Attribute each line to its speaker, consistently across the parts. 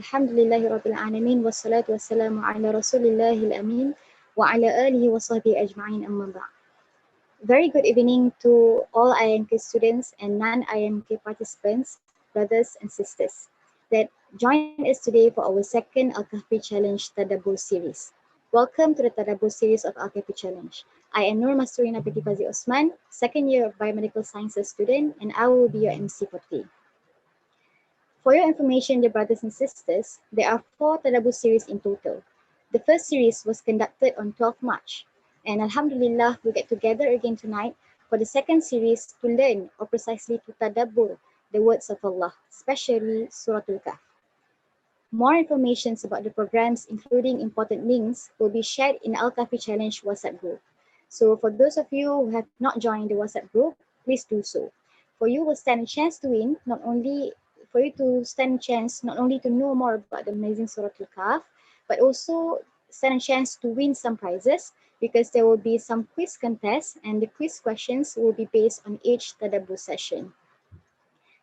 Speaker 1: Alhamdulillahi Rabbil Alamin wassalatu wassalamu ala Rasulillahil Amin wa ala alihi wa sahbihi ajma'in amma ba'd. Very good evening to all IMK students and non-IMK participants, brothers and sisters that join us today for our second Al-Kahfi Challenge Tadabbur series. Welcome to the Tadabbur series of Al-Kahfi Challenge. I am Nur Masturina binti Fazi Osman, second year of Biomedical Sciences student, and I will be your MC for today. For your information, dear brothers and sisters, there are 4 Tadabbur series in total. The first series was conducted on 12 March, and Alhamdulillah, we get together again tonight for the second series to learn, or precisely to tadabbur, the words of Allah, especially Surah Al-Kahf. More information about the programs, including important links, will be shared in Al-Kahfi Challenge WhatsApp group. So for those of you who have not joined the WhatsApp group, please do so. For you will stand a chance to win, not only to know more about the amazing Surah Al-Kahf, but also stand a chance to win some prizes because there will be some quiz contests and the quiz questions will be based on each Tadabbur session.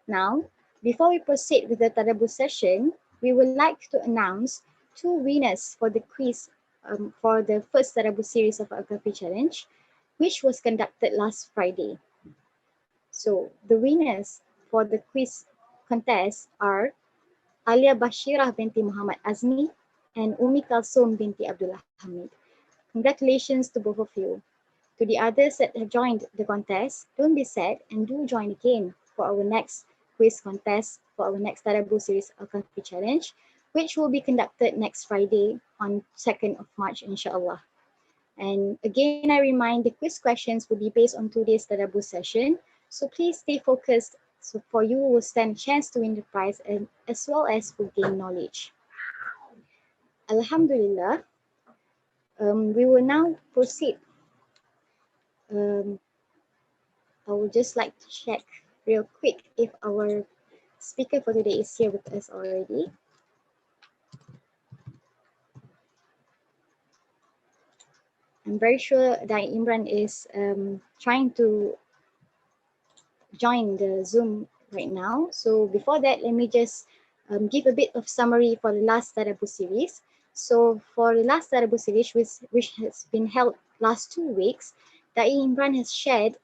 Speaker 1: Now, before we proceed with the Tadabbur session, we would like to announce 2 winners for the quiz for the first Tadabbur series of Al-Kahfi Challenge, which was conducted last Friday. So, the winners for the quiz contest are Alia Bashirah binti Muhammad Azmi and Umi Kalsum binti Abdullah Hamid. Congratulations to both of you. To the others that have joined the contest, don't be sad and do join again for our next quiz contest for our next Tadabbur series Al-Kahfi Challenge, which will be conducted next Friday on 2nd of March, inshallah. And again, I remind the quiz questions will be based on today's Tadabbur session, so please stay focused so for you will stand a chance to win the prize and as well as will gain knowledge. Alhamdulillah, we will now proceed. I would just like to check real quick if our speaker for today is here with us already. I'm very sure Dai Imran is trying to join the Zoom right now. So before that, let me just give a bit of summary for the last Tadabbur series. So for the last Tadabbur series, which has been held last 2 weeks, Dai Imran has shared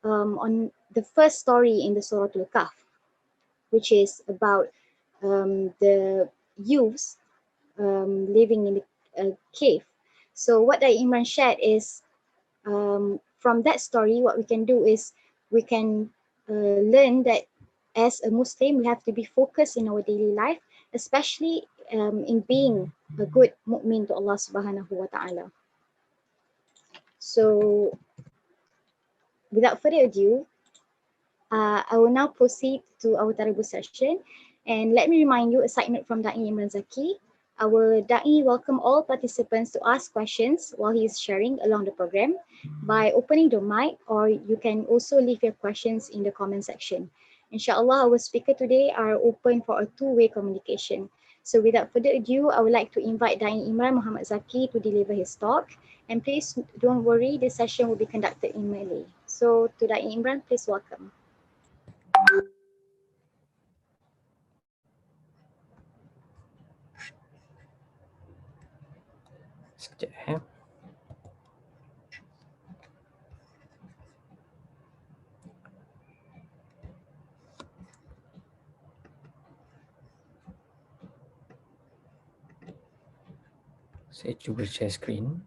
Speaker 1: on the first story in the Surah Al-Kahf, which is about the youths living in a cave. So what Dai Imran shared is from that story, what we can do is we can learn that as a Muslim, we have to be focused in our daily life, especially in being a good mu'min to Allah subhanahu wa ta'ala. So without further ado, I will now proceed to our Tadabbur session. And let me remind you a side note from Da'i Imran Zaki. Our Da'i welcome all participants to ask questions while he is sharing along the program by opening the mic, or you can also leave your questions in the comment section. Inshallah, our speaker today are open for a 2-way communication. So without further ado, I would like to invite Da'i Imran Muhammad Zaki to deliver his talk. And please don't worry, this session will be conducted in Malay. So to Da'i Imran, please welcome.
Speaker 2: Sekejap. Saya cuba share screen.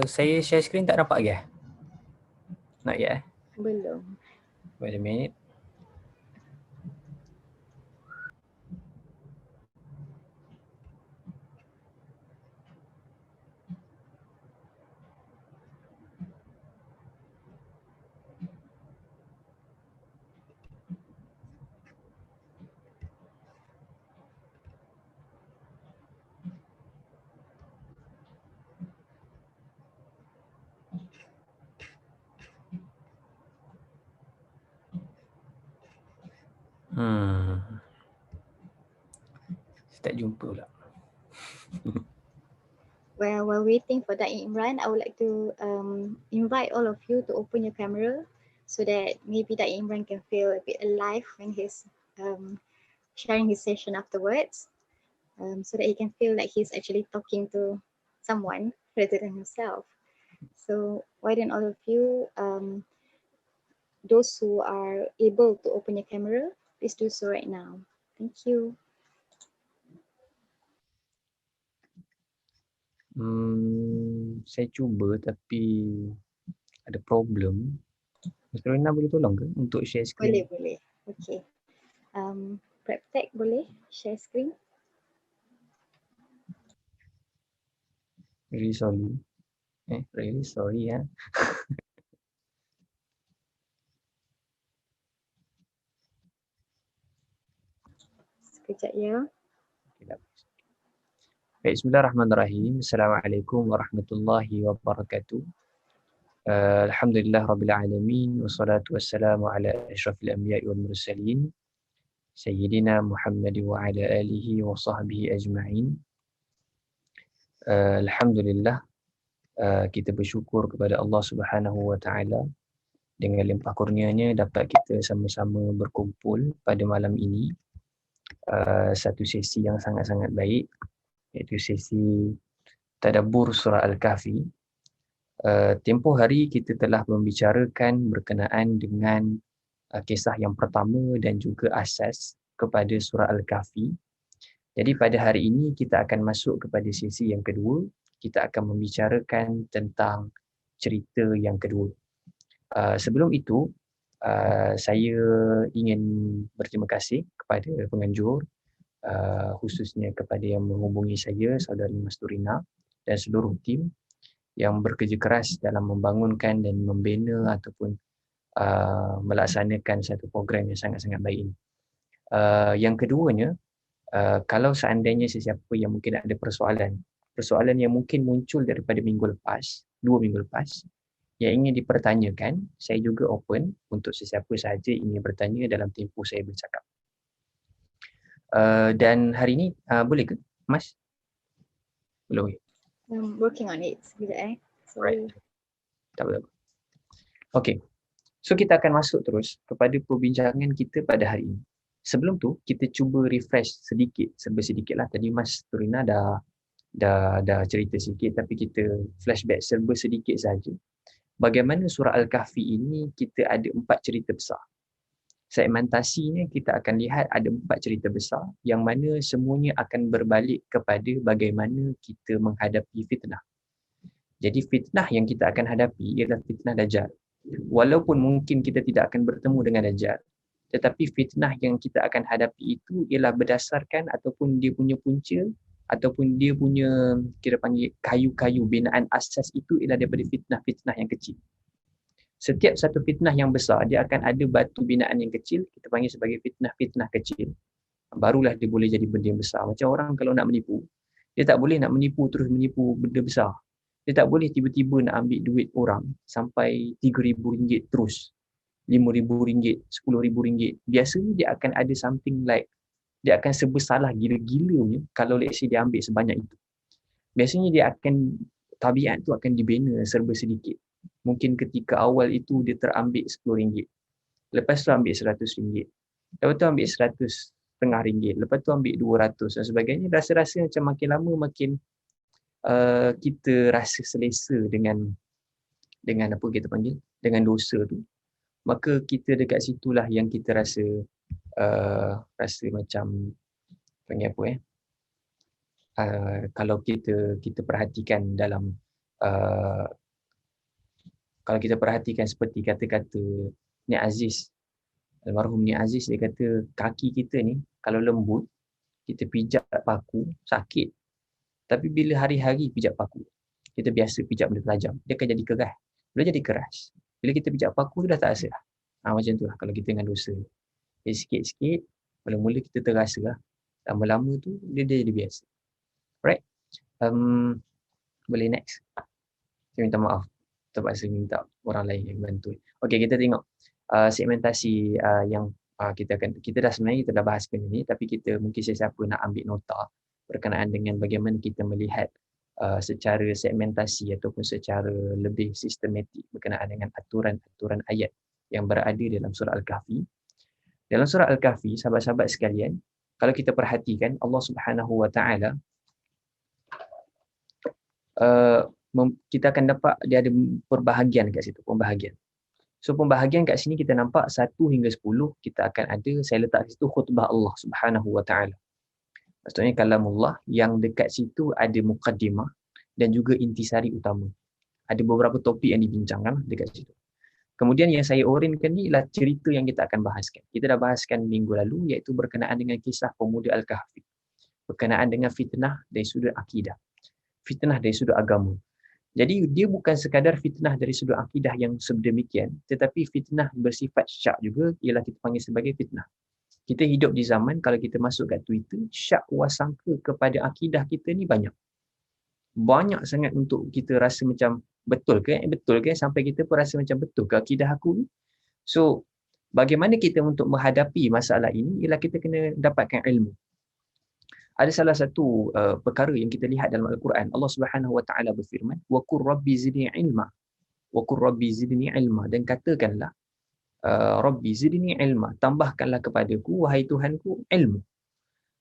Speaker 2: Saya share screen tak nampak ke? Not yet.
Speaker 1: Belum.
Speaker 2: Wait a minute. Saya tak jumpa pula.
Speaker 1: Well, while waiting for Da'i Imran, I would like to invite all of you to open your camera so that maybe Da'i Imran can feel a bit alive when he's sharing his session afterwards, so that he can feel like he's actually talking to someone rather than himself. So why don't all of you, those who are able to open your camera, please do so right now. Thank you.
Speaker 2: Saya cuba tapi ada problem. Mr. Rina boleh tolong ke untuk share screen?
Speaker 1: Boleh. Okay. Prep Tech boleh share screen?
Speaker 2: Really sorry. Really sorry ya.
Speaker 1: Sekejap ya.
Speaker 2: Baik, bismillahirrahmanirrahim. Assalamualaikum warahmatullahi wabarakatuh. Alhamdulillah rabbil alamin wassalatu wassalamu ala asyrafil anbiya'i wal mursalin sayyidina Muhammad wa ala alihi wa sahbihi ajma'in. Alhamdulillah, kita bersyukur kepada Allah Subhanahu wa taala dengan limpah kurnianya dapat kita sama-sama berkumpul pada malam ini. Satu sesi yang sangat-sangat baik, iaitu sesi tadabbur surah Al-Kahfi. Tempoh hari kita telah membicarakan berkenaan dengan kisah yang pertama dan juga asas kepada surah Al-Kahfi. Jadi pada hari ini kita akan masuk kepada sesi yang kedua. Kita akan membicarakan tentang cerita yang kedua. Sebelum itu, saya ingin berterima kasih kepada penganjur, khususnya kepada yang menghubungi saya, saudari Masturina dan seluruh tim yang bekerja keras dalam membangunkan dan membina ataupun melaksanakan satu program yang sangat-sangat baik ini. Yang keduanya, kalau seandainya sesiapa yang mungkin ada persoalan yang mungkin muncul daripada minggu lepas, 2 minggu lepas, yang ingin dipertanyakan, saya juga open untuk sesiapa sahaja ingin bertanya dalam tempoh saya bercakap. Dan hari ini, boleh ke, Mas? Belum.
Speaker 1: I'm working on it. Sekejap Sorry.
Speaker 2: Right. Tak apa. Okay. So kita akan masuk terus kepada perbincangan kita pada hari ini. Sebelum tu, kita cuba refresh serba sedikit lah. Tadi Mas Turina dah cerita sikit, tapi kita flashback serba sedikit saja. Bagaimana surah Al-Kahfi ini kita ada 4 cerita besar. Segmentasinya kita akan lihat ada 4 cerita besar yang mana semuanya akan berbalik kepada bagaimana kita menghadapi fitnah. Jadi fitnah yang kita akan hadapi ialah fitnah Dajjal. Walaupun mungkin kita tidak akan bertemu dengan Dajjal, tetapi fitnah yang kita akan hadapi itu ialah berdasarkan ataupun dia punya punca ataupun dia punya, kita panggil kayu-kayu binaan asas itu ialah daripada fitnah-fitnah yang kecil. Setiap satu fitnah yang besar, dia akan ada batu binaan yang kecil, kita panggil sebagai fitnah-fitnah kecil. Barulah dia boleh jadi benda yang besar. Macam orang kalau nak menipu, dia tak boleh nak menipu terus menipu benda besar. Dia tak boleh tiba-tiba nak ambil duit orang sampai RM3,000 terus, RM5,000, RM10,000. Biasanya dia akan ada something like, dia akan serba gila-gilanya kalau let's say dia ambil sebanyak itu. Biasanya dia akan, tabiat tu akan dibina serba sedikit. Mungkin ketika awal itu dia terambil RM10, lepas tu ambil RM100, lepas tu ambil RM100.50, lepas tu ambil RM200 dan sebagainya. Rasa-rasa macam makin lama makin kita rasa selesa dengan apa kita panggil, dengan dosa tu. Maka kita dekat situlah yang kita rasa macam panggil apa kalau kita perhatikan dalam kalau kita perhatikan seperti kata-kata Nik Aziz, almarhum Nik Aziz, dia kata kaki kita ni kalau lembut, kita pijak paku sakit. Tapi bila hari-hari pijak paku, kita biasa pijak benda tajam, dia akan jadi keras. Bila jadi keras, bila kita pijak paku tu dah tak rasa lah. Macam tu lah kalau kita dengan dosa. Jadi sikit-sikit, mula-mula kita terasa lah. Lama-lama tu dia jadi biasa. Alright. Boleh next. Saya minta maaf. Terpaksa minta orang lain yang bantu. Okay, kita tengok segmentasi yang kita dah sebenarnya kita dah bahas benda ni, tapi kita mungkin sesiapa nak ambil nota berkenaan dengan bagaimana kita melihat secara segmentasi ataupun secara lebih sistematik berkenaan dengan aturan-aturan ayat yang berada dalam surah Al-Kahfi. Dalam surah Al-Kahfi, sahabat-sahabat sekalian, kalau kita perhatikan Allah Subhanahu Wa Taala, kita akan dapat dia ada perbahagian kat situ, pembahagian. So pembahagian kat sini kita nampak 1 hingga 10 kita akan ada, saya letak di situ khutbah Allah Subhanahu Wa Taala. Maksudnya kalamullah yang dekat situ ada muqaddimah dan juga intisari utama. Ada beberapa topik yang dibincangkan dekat situ. Kemudian yang saya orientkan ni ialah cerita yang kita akan bahaskan. Kita dah bahaskan minggu lalu iaitu berkenaan dengan kisah pemuda Al-Kahfi. Berkenaan dengan fitnah dari sudut akidah. Fitnah dari sudut agama. Jadi dia bukan sekadar fitnah dari sudut akidah yang sedemikian, tetapi fitnah bersifat syak juga ialah kita panggil sebagai fitnah. Kita hidup di zaman kalau kita masuk kat Twitter, syak wasangka kepada akidah kita ni banyak. Banyak sangat untuk kita rasa macam betul ke sampai kita pun rasa macam betul ke akidah aku ni. So bagaimana kita untuk menghadapi masalah ini ialah kita kena dapatkan ilmu. Ada salah satu perkara yang kita lihat dalam Al-Quran. Allah Subhanahu Wa Taala berfirman, "Wa qur rabbi zidni ilma." Wa qur rabbi zidni ilma, dan katakanlah Rabbi zidni ilma, tambahkanlah kepadaku wahai Tuhanku ilmu.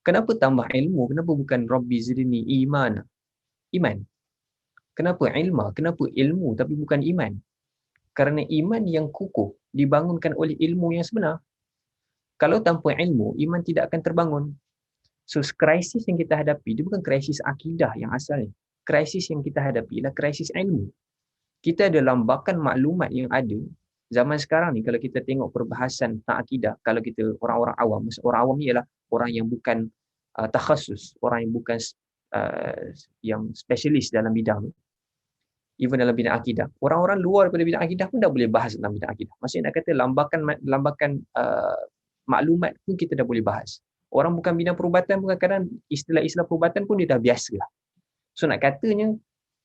Speaker 2: Kenapa tambah ilmu? Kenapa bukan Rabbi zidni iman? Iman. Kenapa ilma? Kenapa ilmu tapi bukan iman? Kerana iman yang kukuh dibangunkan oleh ilmu yang sebenar. Kalau tanpa ilmu, iman tidak akan terbangun. So, krisis yang kita hadapi, dia bukan krisis akidah yang asalnya. Krisis yang kita hadapi ialah krisis ilmu. Kita ada lambakan maklumat yang ada. Zaman sekarang ni, kalau kita tengok perbahasan tentang akidah, kalau kita orang-orang awam, orang awam ni ialah orang yang bukan takhasus, orang yang bukan yang spesialis dalam bidang ni. Even dalam bidang akidah. Orang-orang luar daripada bidang akidah pun dah boleh bahas tentang bidang akidah. Maksudnya nak kata lambakan maklumat pun kita dah boleh bahas. Orang bukan bidang perubatan pun kadang-kadang istilah-istilah perubatan pun dia dah biasa lah. So nak katanya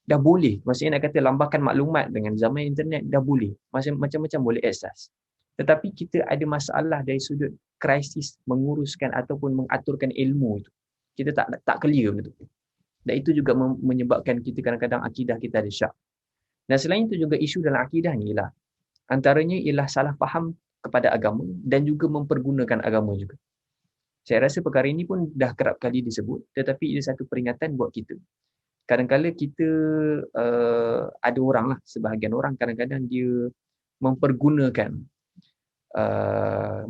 Speaker 2: dah boleh. Maksudnya nak kata lambakan maklumat dengan zaman internet dah boleh. Macam-macam boleh akses. Tetapi kita ada masalah dari sudut krisis menguruskan ataupun mengaturkan ilmu itu. Kita tak clear benda tu. Dan itu juga menyebabkan kita kadang-kadang akidah kita ada syak. Dan selain itu juga isu dalam akidah ni ialah antaranya ialah salah faham kepada agama dan juga mempergunakan agama juga. Saya rasa perkara ini pun dah kerap kali disebut, tetapi ia satu peringatan buat kita. Kadang-kadang kita ada orang lah, sebahagian orang kadang-kadang dia mempergunakan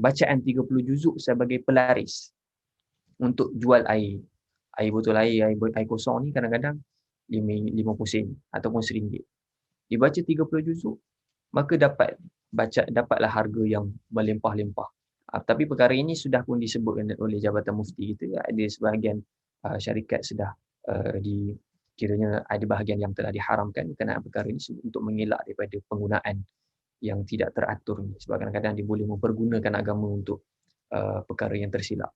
Speaker 2: bacaan 30 juzuk sebagai pelaris untuk jual air. Air botol air kosong ni kadang-kadang 50 sen ataupun RM1. Dibaca 30 juzuk, maka dapatlah harga yang berlimpah-limpah. Tapi perkara ini sudah pun disebutkan oleh Jabatan Mufti kita. Ada sebahagian syarikat sudah kiranya ada bahagian yang telah diharamkan kerana perkara ini untuk mengelak daripada penggunaan yang tidak teratur ni. Sebab kadang-kadang dia boleh mempergunakan agama untuk perkara yang tersilap.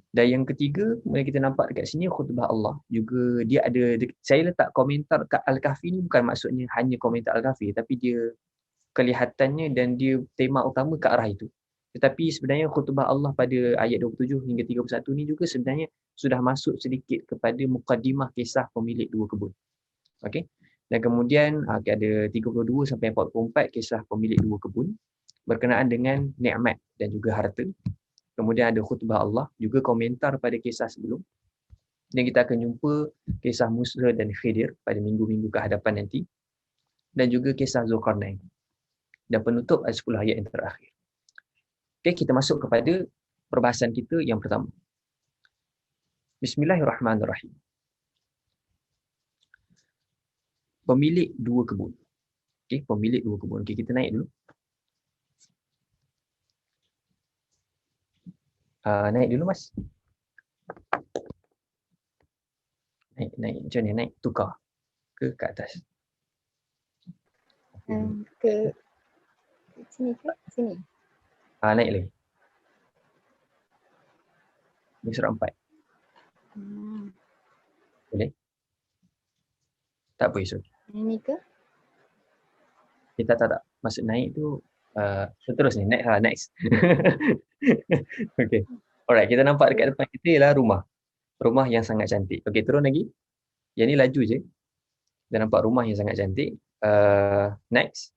Speaker 2: Dan yang ketiga, kemudian kita nampak dekat sini khutbah Allah juga dia ada, saya letak komentar kat Al-Kahfi ni bukan maksudnya hanya komentar Al-Kahfi, tapi dia kelihatannya dan dia tema utama ke arah itu. Tetapi sebenarnya khutbah Allah pada ayat 27 hingga 31 ni juga sebenarnya sudah masuk sedikit kepada muqaddimah kisah pemilik dua kebun. Okey. Dan kemudian ada 32 sampai 44 kisah pemilik dua kebun berkenaan dengan nikmat dan juga harta. Kemudian ada khutbah Allah, juga komentar pada kisah sebelum. Dan kita akan jumpa kisah Musa dan Khidir pada minggu-minggu ke hadapan nanti. Dan juga kisah Zulkarnain. Dan penutup ada 10 ayat yang terakhir. Okay, kita masuk kepada perbahasan kita yang pertama. Bismillahirrahmanirrahim. Pemilik dua kebun. Okay, pemilik dua kebun. Okay, kita naik dulu. Naik dulu, Mas. Naik. Macam ni, naik. Tukar. Ke atas?
Speaker 1: Ke sini ke? Sini.
Speaker 2: Naik lagi. Ini surat 4. Boleh? Tak apa, Isul.
Speaker 1: Ini ke?
Speaker 2: Kita tak. Maksud naik tu, Seterusnya, next. Okay. Alright, kita nampak dekat depan kita ialah rumah. Rumah yang sangat cantik. Okay, turun lagi. Yang ni laju je. Kita nampak rumah yang sangat cantik. Next.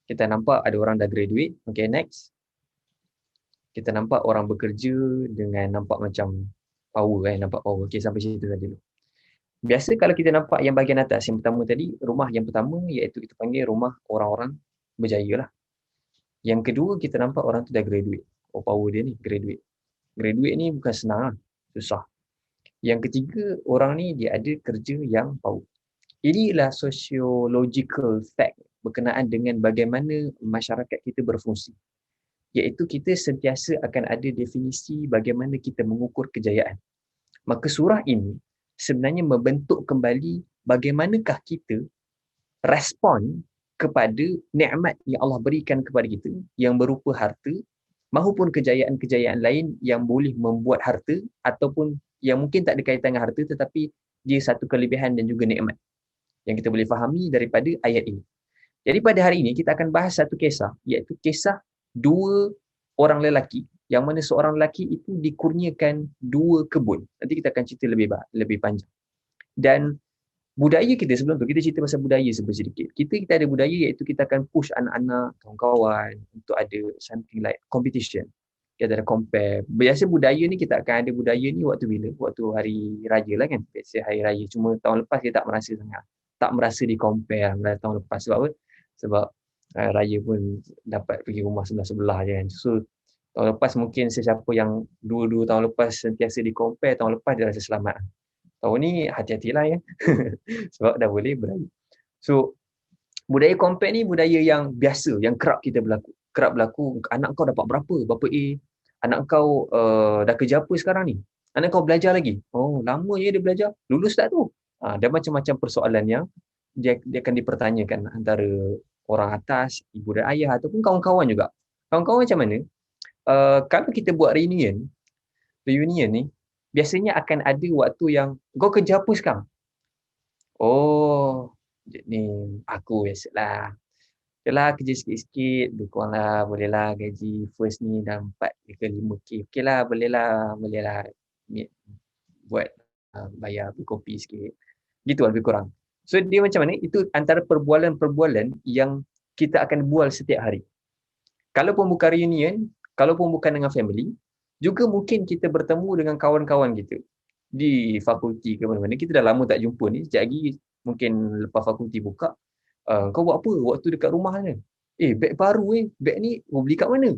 Speaker 2: Kita nampak ada orang dah graduate. Okay, next. Kita nampak orang bekerja dengan nampak macam power nampak power. Okay, sampai situ saja dulu. Biasa kalau kita nampak yang bahagian atas, yang pertama tadi, rumah yang pertama iaitu kita panggil rumah orang-orang berjaya lah. Yang kedua, kita nampak orang tu dah graduate. Oh, power dia ni, graduate. Graduate ni bukan senang lah, susah. Yang ketiga, orang ni dia ada kerja yang power. Inilah sociological fact berkenaan dengan bagaimana masyarakat kita berfungsi. Iaitu kita sentiasa akan ada definisi bagaimana kita mengukur kejayaan. Maka surah ini sebenarnya membentuk kembali bagaimanakah kita respon kepada nikmat yang Allah berikan kepada kita yang berupa harta maupun kejayaan-kejayaan lain yang boleh membuat harta ataupun yang mungkin tak ada kaitan dengan harta tetapi dia satu kelebihan dan juga nikmat yang kita boleh fahami daripada ayat ini. Jadi pada hari ini kita akan bahas satu kisah iaitu kisah dua orang lelaki yang mana seorang lelaki itu dikurniakan dua kebun. Nanti kita akan cerita lebih panjang. Dan budaya kita sebelum tu, kita cerita pasal budaya sedikit. Kita ada budaya iaitu kita akan push anak-anak, kawan-kawan untuk ada something like competition. Kita ada compare. Biasa budaya ni kita akan ada budaya ni waktu bila? Waktu hari raya lah kan. Biasa hari raya. Cuma tahun lepas kita tak merasa sangat. Tak merasa di compare tahun lepas. Sebab apa? Sebab raya pun dapat pergi rumah sebelah-sebelah je kan. So tahun lepas mungkin sesiapa yang dua tahun lepas sentiasa di compare, tahun lepas dia rasa selamat. Tahun ni hati-hatilah ya. Sebab dah boleh beraya. So, budaya compare ni budaya yang biasa, yang kerap kita berlaku. Kerap berlaku, anak kau dapat berapa A. Anak kau dah kerja apa sekarang ni? Anak kau belajar lagi? Oh, lama je dia belajar. Lulus tak tu? Dan macam-macam persoalan yang dia akan dipertanyakan antara orang atas, ibu dan ayah ataupun kawan-kawan juga. Kawan-kawan macam mana? Kalau kita buat reunion ni, biasanya akan ada waktu yang kau kerja apa sekarang? Oh, ni aku biasalah. Yalah kerja sikit-sikit, lebih kurang lah, bolehlah gaji first ni dah 4 ke 5K. Okeylah, bolehlah buat bayar beli kopi sikit. Gitu lebih kurang. So dia macam mana? Itu antara perbualan-perbualan yang kita akan bual setiap hari. Kalaupun bukan reunion, kalaupun bukan dengan family, juga mungkin kita bertemu dengan kawan-kawan kita di fakulti ke mana-mana. Kita dah lama tak jumpa ni. Sekejap lagi mungkin lepas fakulti buka, kau buat apa waktu dekat rumah ni? Beg baru beg ni kau beli kat mana?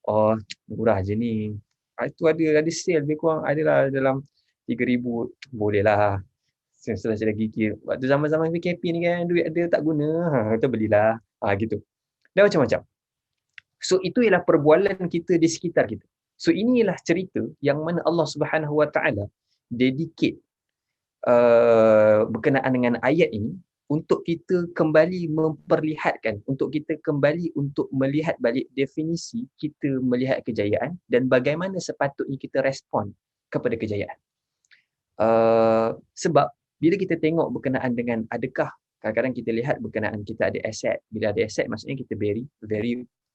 Speaker 2: Oh, murah je ni. Itu ada sale lebih kurang adalah dalam 3,000. Boleh lah. Setelah saya gigit. Waktu zaman-zaman PKP ni kan duit ada tak guna. Kita belilah. Gitu. Dan macam-macam. So itu ialah perbualan kita di sekitar kita. So inilah cerita yang mana Allah Subhanahu Wa Taala dedicate berkenaan dengan ayat ini untuk kita kembali memperlihatkan, untuk kita kembali untuk melihat balik definisi kita melihat kejayaan dan bagaimana sepatutnya kita respon kepada kejayaan. Sebab bila kita tengok berkenaan dengan adakah kadang-kadang kita lihat berkenaan kita ada aset. Bila ada aset maksudnya kita very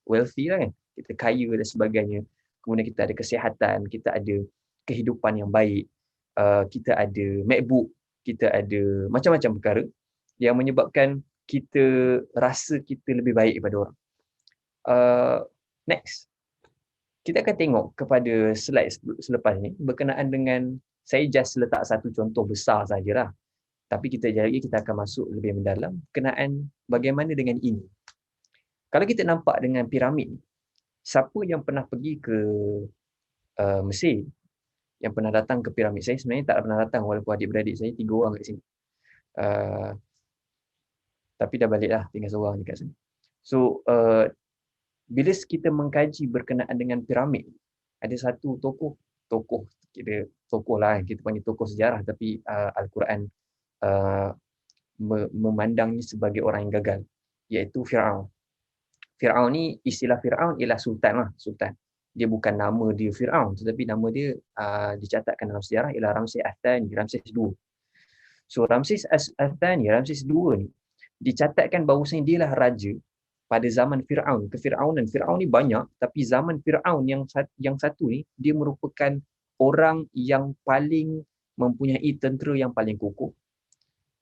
Speaker 2: wealthy lah kan. Kita kaya dan sebagainya. Kemudian kita ada kesihatan, kita ada kehidupan yang baik, kita ada MacBook, kita ada macam-macam perkara yang menyebabkan kita rasa kita lebih baik daripada orang. Next. Kita akan tengok kepada slide selepas ni berkenaan dengan, saya just letak satu contoh besar sajalah. Tapi kita akan masuk lebih mendalam berkenaan bagaimana dengan ini. Kalau kita nampak dengan piramid, siapa yang pernah pergi ke Mesir, yang pernah datang ke piramid, saya sebenarnya tak pernah datang walaupun adik-beradik saya 3 orang kat sini. Tapi dah balik lah, tinggal seorang dekat sini. So, bila kita mengkaji berkenaan dengan piramid, ada satu tokoh lah, kita panggil tokoh sejarah, tapi Al-Quran memandangnya sebagai orang yang gagal, iaitu Fir'aun. Fir'aun ni, istilah Fir'aun ialah sultan lah, sultan. Dia bukan nama dia Fir'aun, tetapi nama dia dicatatkan dalam sejarah ialah Ramses Ats-Tsani, Ramses II. So Ramses Ats-Tsani, Ramses II ni, dicatatkan bahawasanya dia lah raja pada zaman Firaun, kefiraunan. Firaun ni banyak, tapi zaman Firaun yang satu ni dia merupakan orang yang paling mempunyai tentera yang paling kukuh.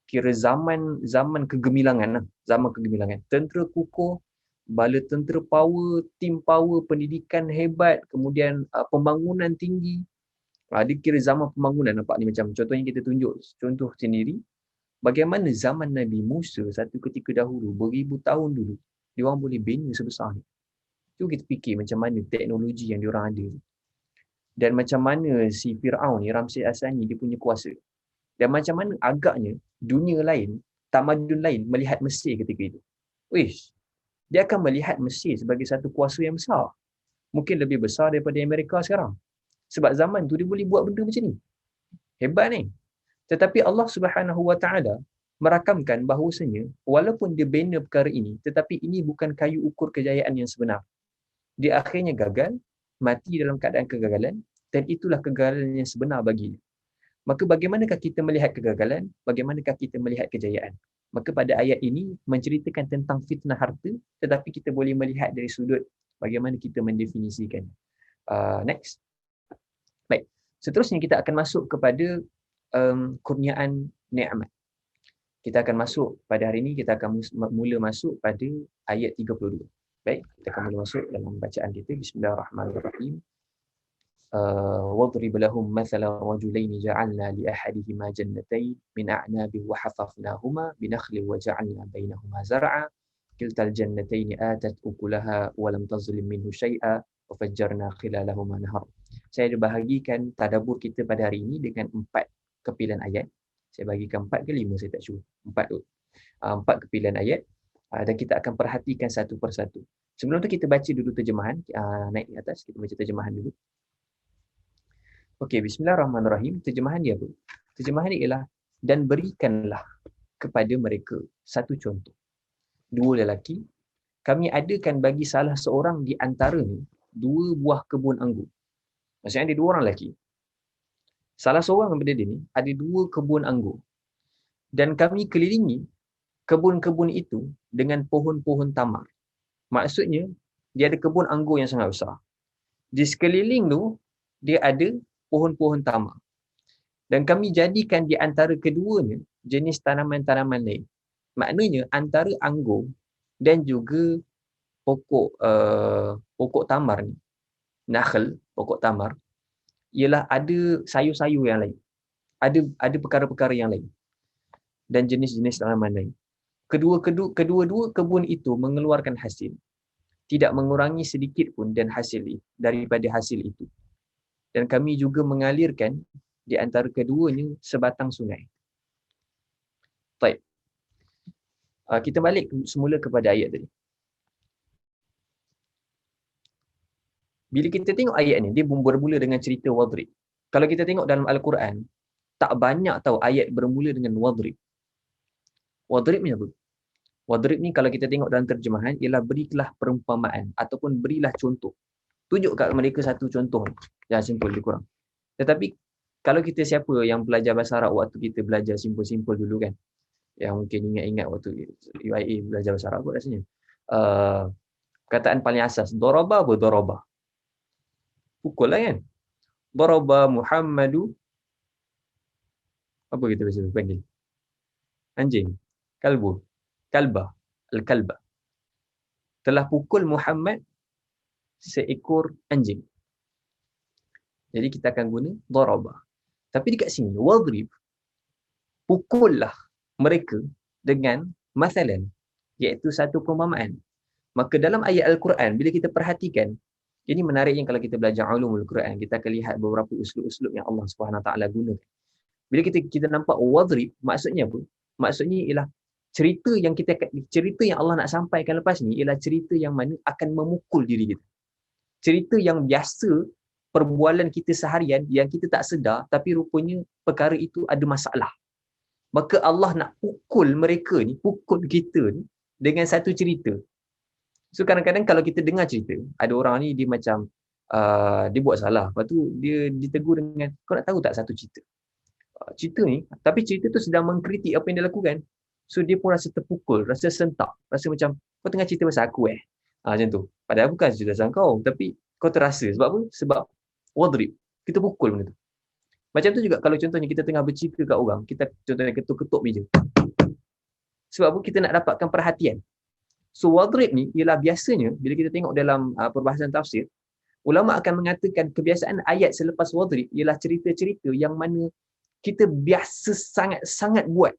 Speaker 2: Kira zaman kegemilangan lah, zaman kegemilangan. Tentera kukuh, bala tentera power, tim power, pendidikan hebat, kemudian pembangunan tinggi. Dia kira zaman pembangunan, nampak ni macam contohnya kita tunjuk contoh sendiri. Bagaimana zaman Nabi Musa satu ketika dahulu, beribu tahun dulu, dia orang boleh bina sebesar ni. Cuba kita fikir macam mana teknologi yang diorang ada. Dan macam mana si Firaun ni, Ramses Asani, dia punya kuasa. Dan macam mana agaknya dunia lain, tamadun lain melihat Mesir ketika itu. Wish, dia akan melihat Mesir sebagai satu kuasa yang besar. Mungkin lebih besar daripada Amerika sekarang. Sebab zaman tu dia boleh buat benda macam ni. Hebat ni. Tetapi Allah Subhanahu Wa Taala merakamkan bahawasanya walaupun dia bina perkara ini, tetapi ini bukan kayu ukur kejayaan yang sebenar. Dia akhirnya gagal, mati dalam keadaan kegagalan, dan itulah kegagalan yang sebenar baginya. Maka bagaimanakah kita melihat kegagalan? Bagaimanakah kita melihat kejayaan? Maka pada ayat ini menceritakan tentang fitnah harta, tetapi kita boleh melihat dari sudut bagaimana kita mendefinisikan. Next. Baik. Seterusnya kita akan masuk kepada kurniaan nikmat. Kita akan masuk pada hari ini, kita akan mula masuk pada ayat 32. Baik, kita akan mula masuk dalam bacaan kita. Bismillahirrahmanirrahim. واضرب لهم مثل رجلين جعلنا لأحدهما جنتين من أعناب وحفظناهما بنخل وجعلنا بينهما زرعا كلتا الجنتين آتت أكلها ولم تظلم منه شيئا وفجرنا خلالهما نهر. Saya bahagikan tadabbur kita pada hari ini dengan 4 kepilihan ayat. Saya bagikan 4 ke 5, saya tak sure. 4 tu. 4 kepilihan ayat dan kita akan perhatikan satu persatu. Sebelum tu kita baca dulu terjemahan. Naik ke atas, kita baca terjemahan dulu. Okey, bismillahirrahmanirrahim. Terjemahan dia apa? Terjemahan dia ialah, dan berikanlah kepada mereka satu contoh. 2 lelaki, kami adakan bagi salah seorang di antaranya 2 buah kebun anggur. Maksudnya ada 2 orang lelaki. Salah seorang daripada dia ni ada 2 kebun anggur. Dan kami kelilingi kebun-kebun itu dengan pohon-pohon tamar. Maksudnya, dia ada kebun anggur yang sangat besar. Di sekeliling tu, dia ada pohon-pohon tamar. Dan kami jadikan di antara keduanya jenis tanaman-tanaman lain. Maknanya antara anggur dan juga pokok tamar ni, nakhl, pokok tamar, ialah ada sayur-sayur yang lain. Ada perkara-perkara yang lain. Dan jenis-jenis tanaman lain. Kedua-dua kebun itu mengeluarkan hasil. Tidak mengurangi sedikit pun daripada hasil itu. Dan kami juga mengalirkan di antara keduanya sebatang sungai. Baik. Kita balik semula kepada ayat tadi. Bila kita tengok ayat ni, dia bermula dengan cerita wadrib. Kalau kita tengok dalam Al-Quran, tak banyak tahu ayat bermula dengan wadrib. Wadrib ni apa? Wadrib ni kalau kita tengok dalam terjemahan, ialah berilah perumpamaan ataupun berilah contoh. Tunjuk kat mereka satu contoh. Jangan simple, lebih kurang. Tetapi kalau kita siapa yang belajar bahasa Arab waktu kita belajar simple-simple dulu kan, yang mungkin ingat-ingat waktu UIA belajar bahasa Arab kot rasanya. Kataan paling asas, daraba apa? Daraba. Pukul lah kan. Daraba Muhammadu. Apa kita biasa panggil? Anjing. Kalbu. Kalba. Al-kalba. Telah pukul Muhammad seekor anjing. Jadi kita akan guna daraba. Tapi dekat sini, wadrib, pukullah mereka dengan masalan, iaitu satu perumpamaan. Maka dalam ayat Al-Quran, bila kita perhatikan, ini menariknya kalau kita belajar ulumul Quran, kita akan lihat beberapa uslub-uslub yang Allah SWT gunakan. Bila kita nampak wadrib, maksudnya apa? Maksudnya ialah cerita yang Allah nak sampaikan lepas ni ialah cerita yang mana akan memukul diri kita. Cerita yang biasa, perbualan kita seharian yang kita tak sedar, tapi rupanya perkara itu ada masalah. Maka Allah nak pukul mereka ni, pukul kita ni dengan satu cerita. So kadang-kadang kalau kita dengar cerita, ada orang ni dia macam dia buat salah, lepas tu dia ditegur dengan, kau nak tahu tak satu cerita? Cerita ni, tapi cerita tu sedang mengkritik apa yang dia lakukan. So dia pun rasa terpukul, rasa sentak, rasa macam Kau tengah cerita pasal aku macam tu. Padahal bukan cerita pasal kau, tapi kau terasa. Sebab apa? Sebab wadrib. Kita pukul benda tu. Macam tu juga kalau contohnya kita tengah bercerita kat orang, kita contohnya ketuk-ketuk meja. Sebab apa? Kita nak dapatkan perhatian. So wadrib ni ialah biasanya bila kita tengok dalam perbahasan tafsir, ulama akan mengatakan kebiasaan ayat selepas wadrib ialah cerita-cerita yang mana kita biasa sangat-sangat buat.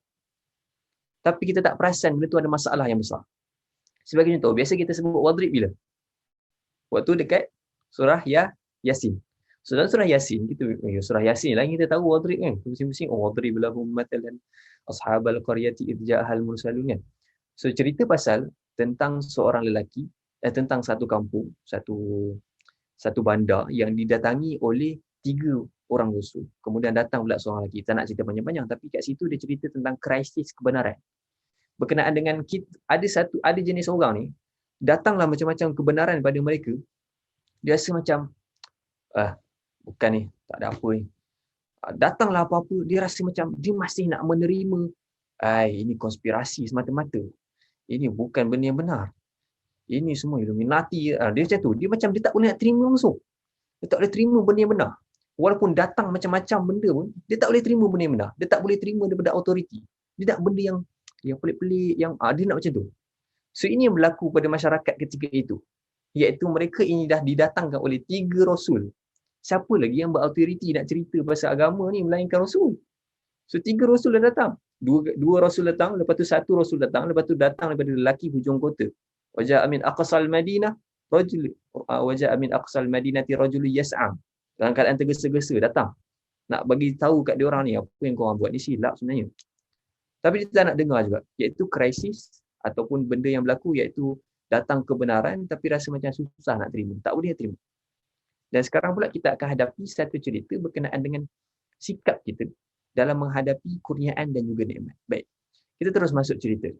Speaker 2: Tapi kita tak perasan benda tu ada masalah yang besar. Sebagai contoh, biasa kita sebut wadrib bila? Waktu dekat surah Yasin. So dalam surah Yasin, surah Yasin lah kita tahu wadrib kan. Pusing-pusing, wadrib lahum matalan ashabal qaryati idh ja'ahal mursalun kan. So cerita pasal tentang seorang lelaki, tentang satu kampung, satu bandar yang didatangi oleh 3 orang rasul. Kemudian datang pula seorang lelaki. Tak nak cerita panjang-panjang, tapi kat situ dia cerita tentang krisis kebenaran. Berkenaan dengan kita, ada jenis orang ni, datanglah macam-macam kebenaran pada mereka. Dia rasa macam bukan ni, tak ada apa ni. Datanglah apa-apa, dia rasa macam dia masih nak menerima. Ini konspirasi semata-mata. Ini bukan benda yang benar. Ini semua Illuminati. Dia macam tu. Dia macam dia tak boleh nak terima langsung. Dia tak boleh terima benda yang benar. Walaupun datang macam-macam benda pun, dia tak boleh terima benda yang benar. Dia tak boleh terima daripada autoriti. Dia nak benda yang pelik-pelik, yang dia nak macam tu. So ini yang berlaku pada masyarakat ketika itu. Iaitu mereka ini dah didatangkan oleh 3 rasul. Siapa lagi yang berautoriti nak cerita pasal agama ni melainkan rasul? So 3 rasul dah datang. Dua rasul datang, lepas tu 1 rasul datang, lepas tu datang daripada lelaki hujung kota. Waja'a min aqsal Madinah rajul waja'a min aqsal Madinati rajul yas'a. Dalam keadaan tergesa-gesa datang. Nak bagi tahu kat dia orang ni apa yang kau orang buat ni silap sebenarnya. Tapi dia tak nak dengar juga, iaitu krisis ataupun benda yang berlaku iaitu datang kebenaran tapi rasa macam susah nak terima, tak boleh terima. Dan sekarang pula kita akan hadapi satu cerita berkenaan dengan sikap kita dalam menghadapi kurniaan dan juga nikmat. Baik, kita terus masuk cerita.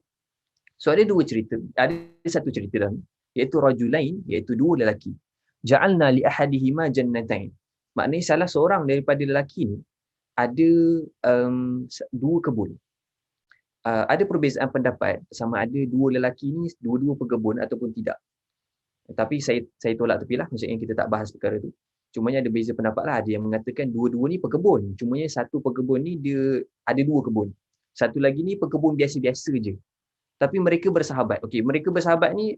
Speaker 2: So ada 2 cerita, ada satu cerita dalam iaitu rajulain, iaitu 2 lelaki. Ja'alna li ahadihima jannatain. Maknanya salah seorang daripada lelaki ni ada 2 kebun. Ada perbezaan pendapat sama ada 2 lelaki ni dua-dua pekebun ataupun tidak. Tapi saya tolak tepilah, maksudnya kita tak bahas perkara tu. Cumanya ada beza pendapat lah. Ada yang mengatakan dua-dua ni pekebun. Cumanya satu pekebun ni dia ada 2 kebun. Satu lagi ni pekebun biasa-biasa je. Tapi mereka bersahabat. Okey, mereka bersahabat ni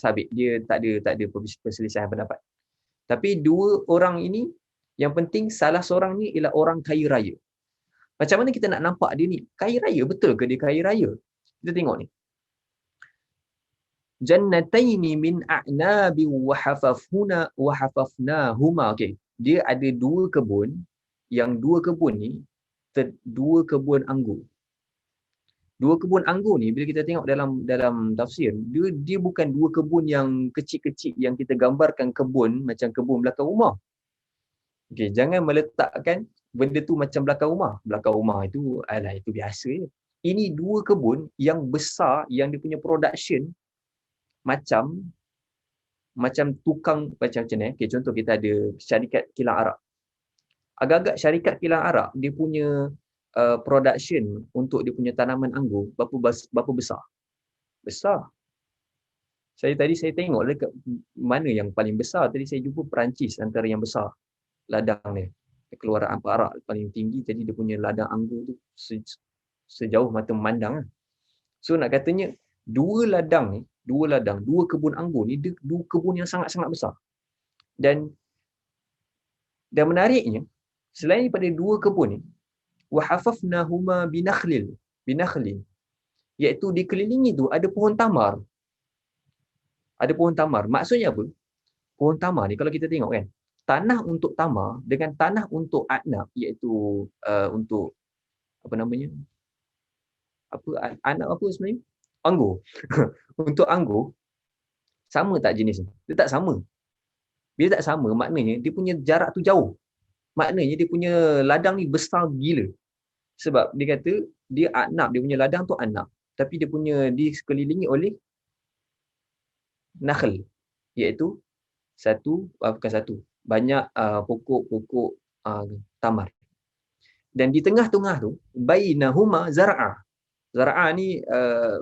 Speaker 2: sabit. Dia tak ada perselisihan pendapat. Tapi 2 orang ini, yang penting salah seorang ni ialah orang kaya raya. Macam mana kita nak nampak dia ni kaya raya? Betul ke dia kaya raya? Kita tengok ni. Jannataini min a'nabi wa hafafnahuma. Okey, dia ada 2 kebun, yang 2 kebun ni 2 kebun anggur. 2 kebun anggur ni bila kita tengok dalam tafsir, dia bukan 2 kebun yang kecil-kecil yang kita gambarkan kebun macam kebun belakang rumah. Okey, jangan meletakkan benda tu macam belakang rumah. Belakang rumah itu itu biasa je. Ini 2 kebun yang besar, yang dia punya production macam tukang macam ni. Okay, contoh kita ada syarikat kilang arak. Agak-agak syarikat kilang arak dia punya production untuk dia punya tanaman anggur berapa besar? Besar. Tadi saya tengok dekat mana yang paling besar. Tadi saya jumpa Perancis antara yang besar ladang dia. Keluaran arak paling tinggi, jadi dia punya ladang anggur tu sejauh mata memandang. So nak katanya 2 ladang ni, 2 kebun anggur ni, 2 kebun yang sangat-sangat besar. Dan menariknya, selain daripada 2 kebun ni, wa hafafnahuma binakhlin, iaitu dikelilingi tu ada pohon tamar. Ada pohon tamar. Maksudnya apa? Pohon tamar ni kalau kita tengok kan, tanah untuk tamar dengan tanah untuk adnab, iaitu untuk apa namanya? Adnab apa sebenarnya? Anggur. Untuk anggur, sama tak jenis ni? Dia tak sama. Bila tak sama, maknanya dia punya jarak tu jauh. Maknanya dia punya ladang ni besar gila. Sebab dia kata, dia adnab, dia punya ladang tu adnab. Tapi dia punya dikelilingi oleh nakhl, iaitu banyak pokok-pokok tamar. Dan di tengah-tengah tu, bainahuma zar'a. Zar'a ni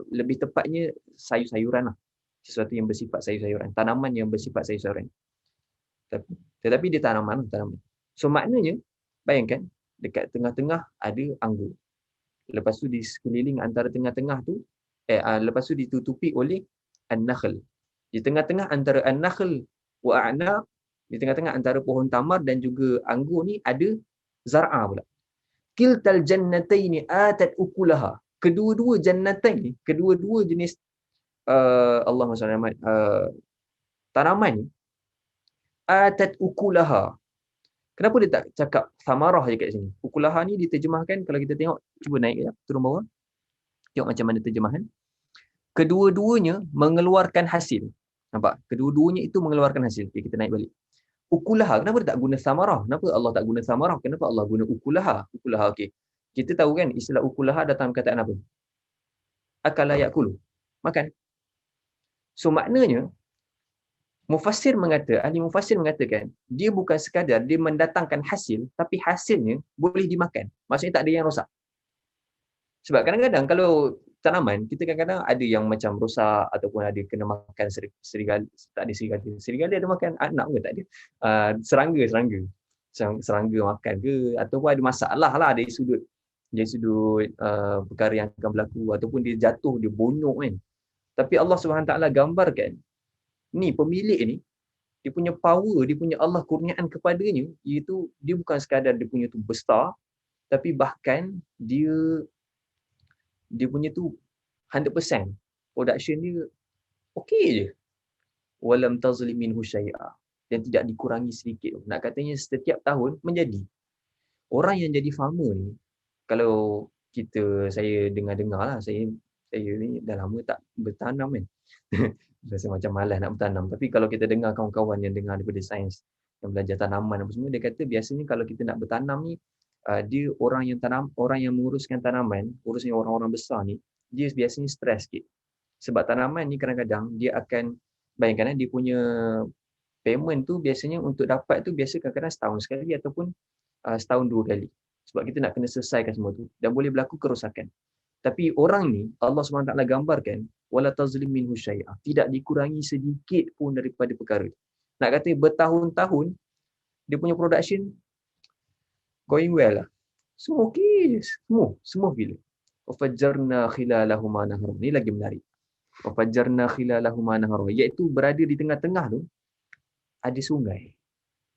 Speaker 2: lebih tepatnya sayur-sayuran lah. sesuatu yang bersifat sayur-sayuran, tanaman yang bersifat sayur-sayuran. Tetapi dia tanaman. So maknanya, bayangkan, dekat tengah-tengah ada anggur. Lepas tu di sekeliling antara tengah-tengah tu, lepas tu ditutupi oleh an-nakhl. Di tengah-tengah antara an-nakhl wa a'naq, di tengah-tengah antara pohon tamar dan juga anggur ni ada zar'a pula. Kiltal jannataini atat ukulaha. Kedua-dua jannatain ni, kedua-dua jenis Allahumma salli ala tanaman ni atat ukulaha. Kenapa dia tak cakap samarah je kat sini? Ukulaha ni diterjemahkan, kalau kita tengok, cuba naik ya, turun bawah. Tengok macam mana terjemahan. Kedua-duanya mengeluarkan hasil. Nampak? Kedua-duanya itu mengeluarkan hasil. Okay, kita naik balik. Ukulaha, kenapa dia tak guna samarah? Kenapa Allah tak guna samarah? Kenapa Allah guna ukulaha? Ukulaha, okey. Kita tahu kan istilah ukulaha datang perkataan apa? Akala yakulu. Makan. So maknanya, ahli mufassir mengatakan, dia bukan sekadar dia mendatangkan hasil, tapi hasilnya boleh dimakan. Maksudnya tak ada yang rosak. Sebab kadang-kadang kalau tanaman, kita kadang-kadang ada yang macam rosak ataupun ada kena makan serigala, tak ada serigala. Serigala ada makan anak ke tak ada? Serangga makan ke, ataupun ada masalah lah dari sudut perkara yang akan berlaku, ataupun dia jatuh, dia bonyok kan. Tapi Allah SWT gambarkan, ni pemilik ni, dia punya power, dia punya Allah kurniaan kepadanya, iaitu dia bukan sekadar dia punya tu besar, tapi bahkan dia punya tu 100%. Production dia okey je. Walam tazlim minhu syai'a. Dan tidak dikurangi sedikit. Nak katanya setiap tahun menjadi. Orang yang jadi farmer ni, kalau saya dengar-dengar lah, saya ni dah lama tak bertanam kan. Rasa macam malas nak bertanam. Tapi kalau kita dengar kawan-kawan yang dengar daripada sains, yang belajar tanaman apa semua, dia kata biasanya kalau kita nak bertanam ni, dia orang yang menguruskan tanaman, urusnya orang-orang besar ni, dia biasanya stres sikit. Sebab tanaman ni kadang-kadang dia akan, bayangkan dia punya payment tu biasanya untuk dapat tu biasa kadang-kadang setahun sekali ataupun setahun 2 kali. Sebab kita nak kena selesaikan semua tu dan boleh berlaku kerosakan. Tapi orang ni Allah SWT gambarkan wala tazlim minhu syai'a, tidak dikurangi sedikit pun daripada perkara. Nak kata bertahun-tahun dia punya production going well lah. Semua okey, semua bila. Wafajjarna khilalahuma nahra. Ni lagi menarik. Wafajjarna khilalahuma nahra, iaitu berada di tengah-tengah tu ada sungai.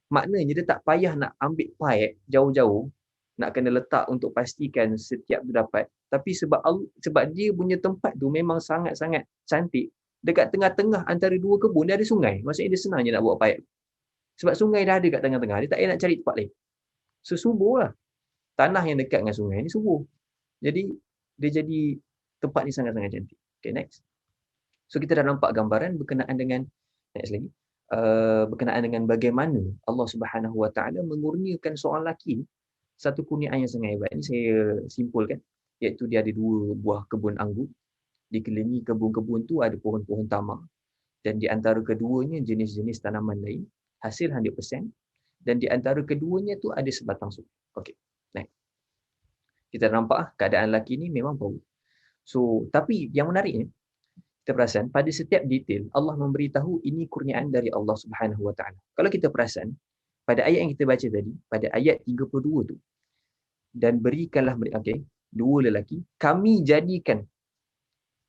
Speaker 2: Maknanya dia tak payah nak ambil pipe jauh-jauh, nak kena letak untuk pastikan setiap tu dapat. Tapi sebab dia punya tempat tu memang sangat-sangat cantik, dekat tengah-tengah antara dua kebun dia ada sungai. Maksudnya dia senang je nak buat pipe. Sebab sungai dah ada kat tengah-tengah, dia tak payah nak cari tempat lain. So subur lah. Tanah yang dekat dengan sungai ni subur. Jadi dia jadi tempat ni sangat-sangat cantik. Okay, next. So kita dah nampak gambaran berkenaan dengan, next lagi, berkenaan dengan bagaimana Allah Subhanahu Wa Taala mengurniakan seorang lelaki satu kurniaan yang sangat hebat. Ini saya simpulkan, iaitu dia ada 2 buah kebun anggur. Dikelilingi kebun-kebun tu ada pohon-pohon tamar, dan di antara keduanya jenis-jenis tanaman lain, hasil 100%, dan di antara keduanya tu ada sebatang sungai. Okey. Baik. Kita nampak keadaan lelaki ni memang power. So, tapi yang menariknya, kita perasan pada setiap detail Allah memberitahu ini kurniaan dari Allah Subhanahu Wa Taala. Kalau kita perasan pada ayat yang kita baca tadi, pada ayat 32 tu, dan berikanlah mereka, okey, 2 lelaki, kami jadikan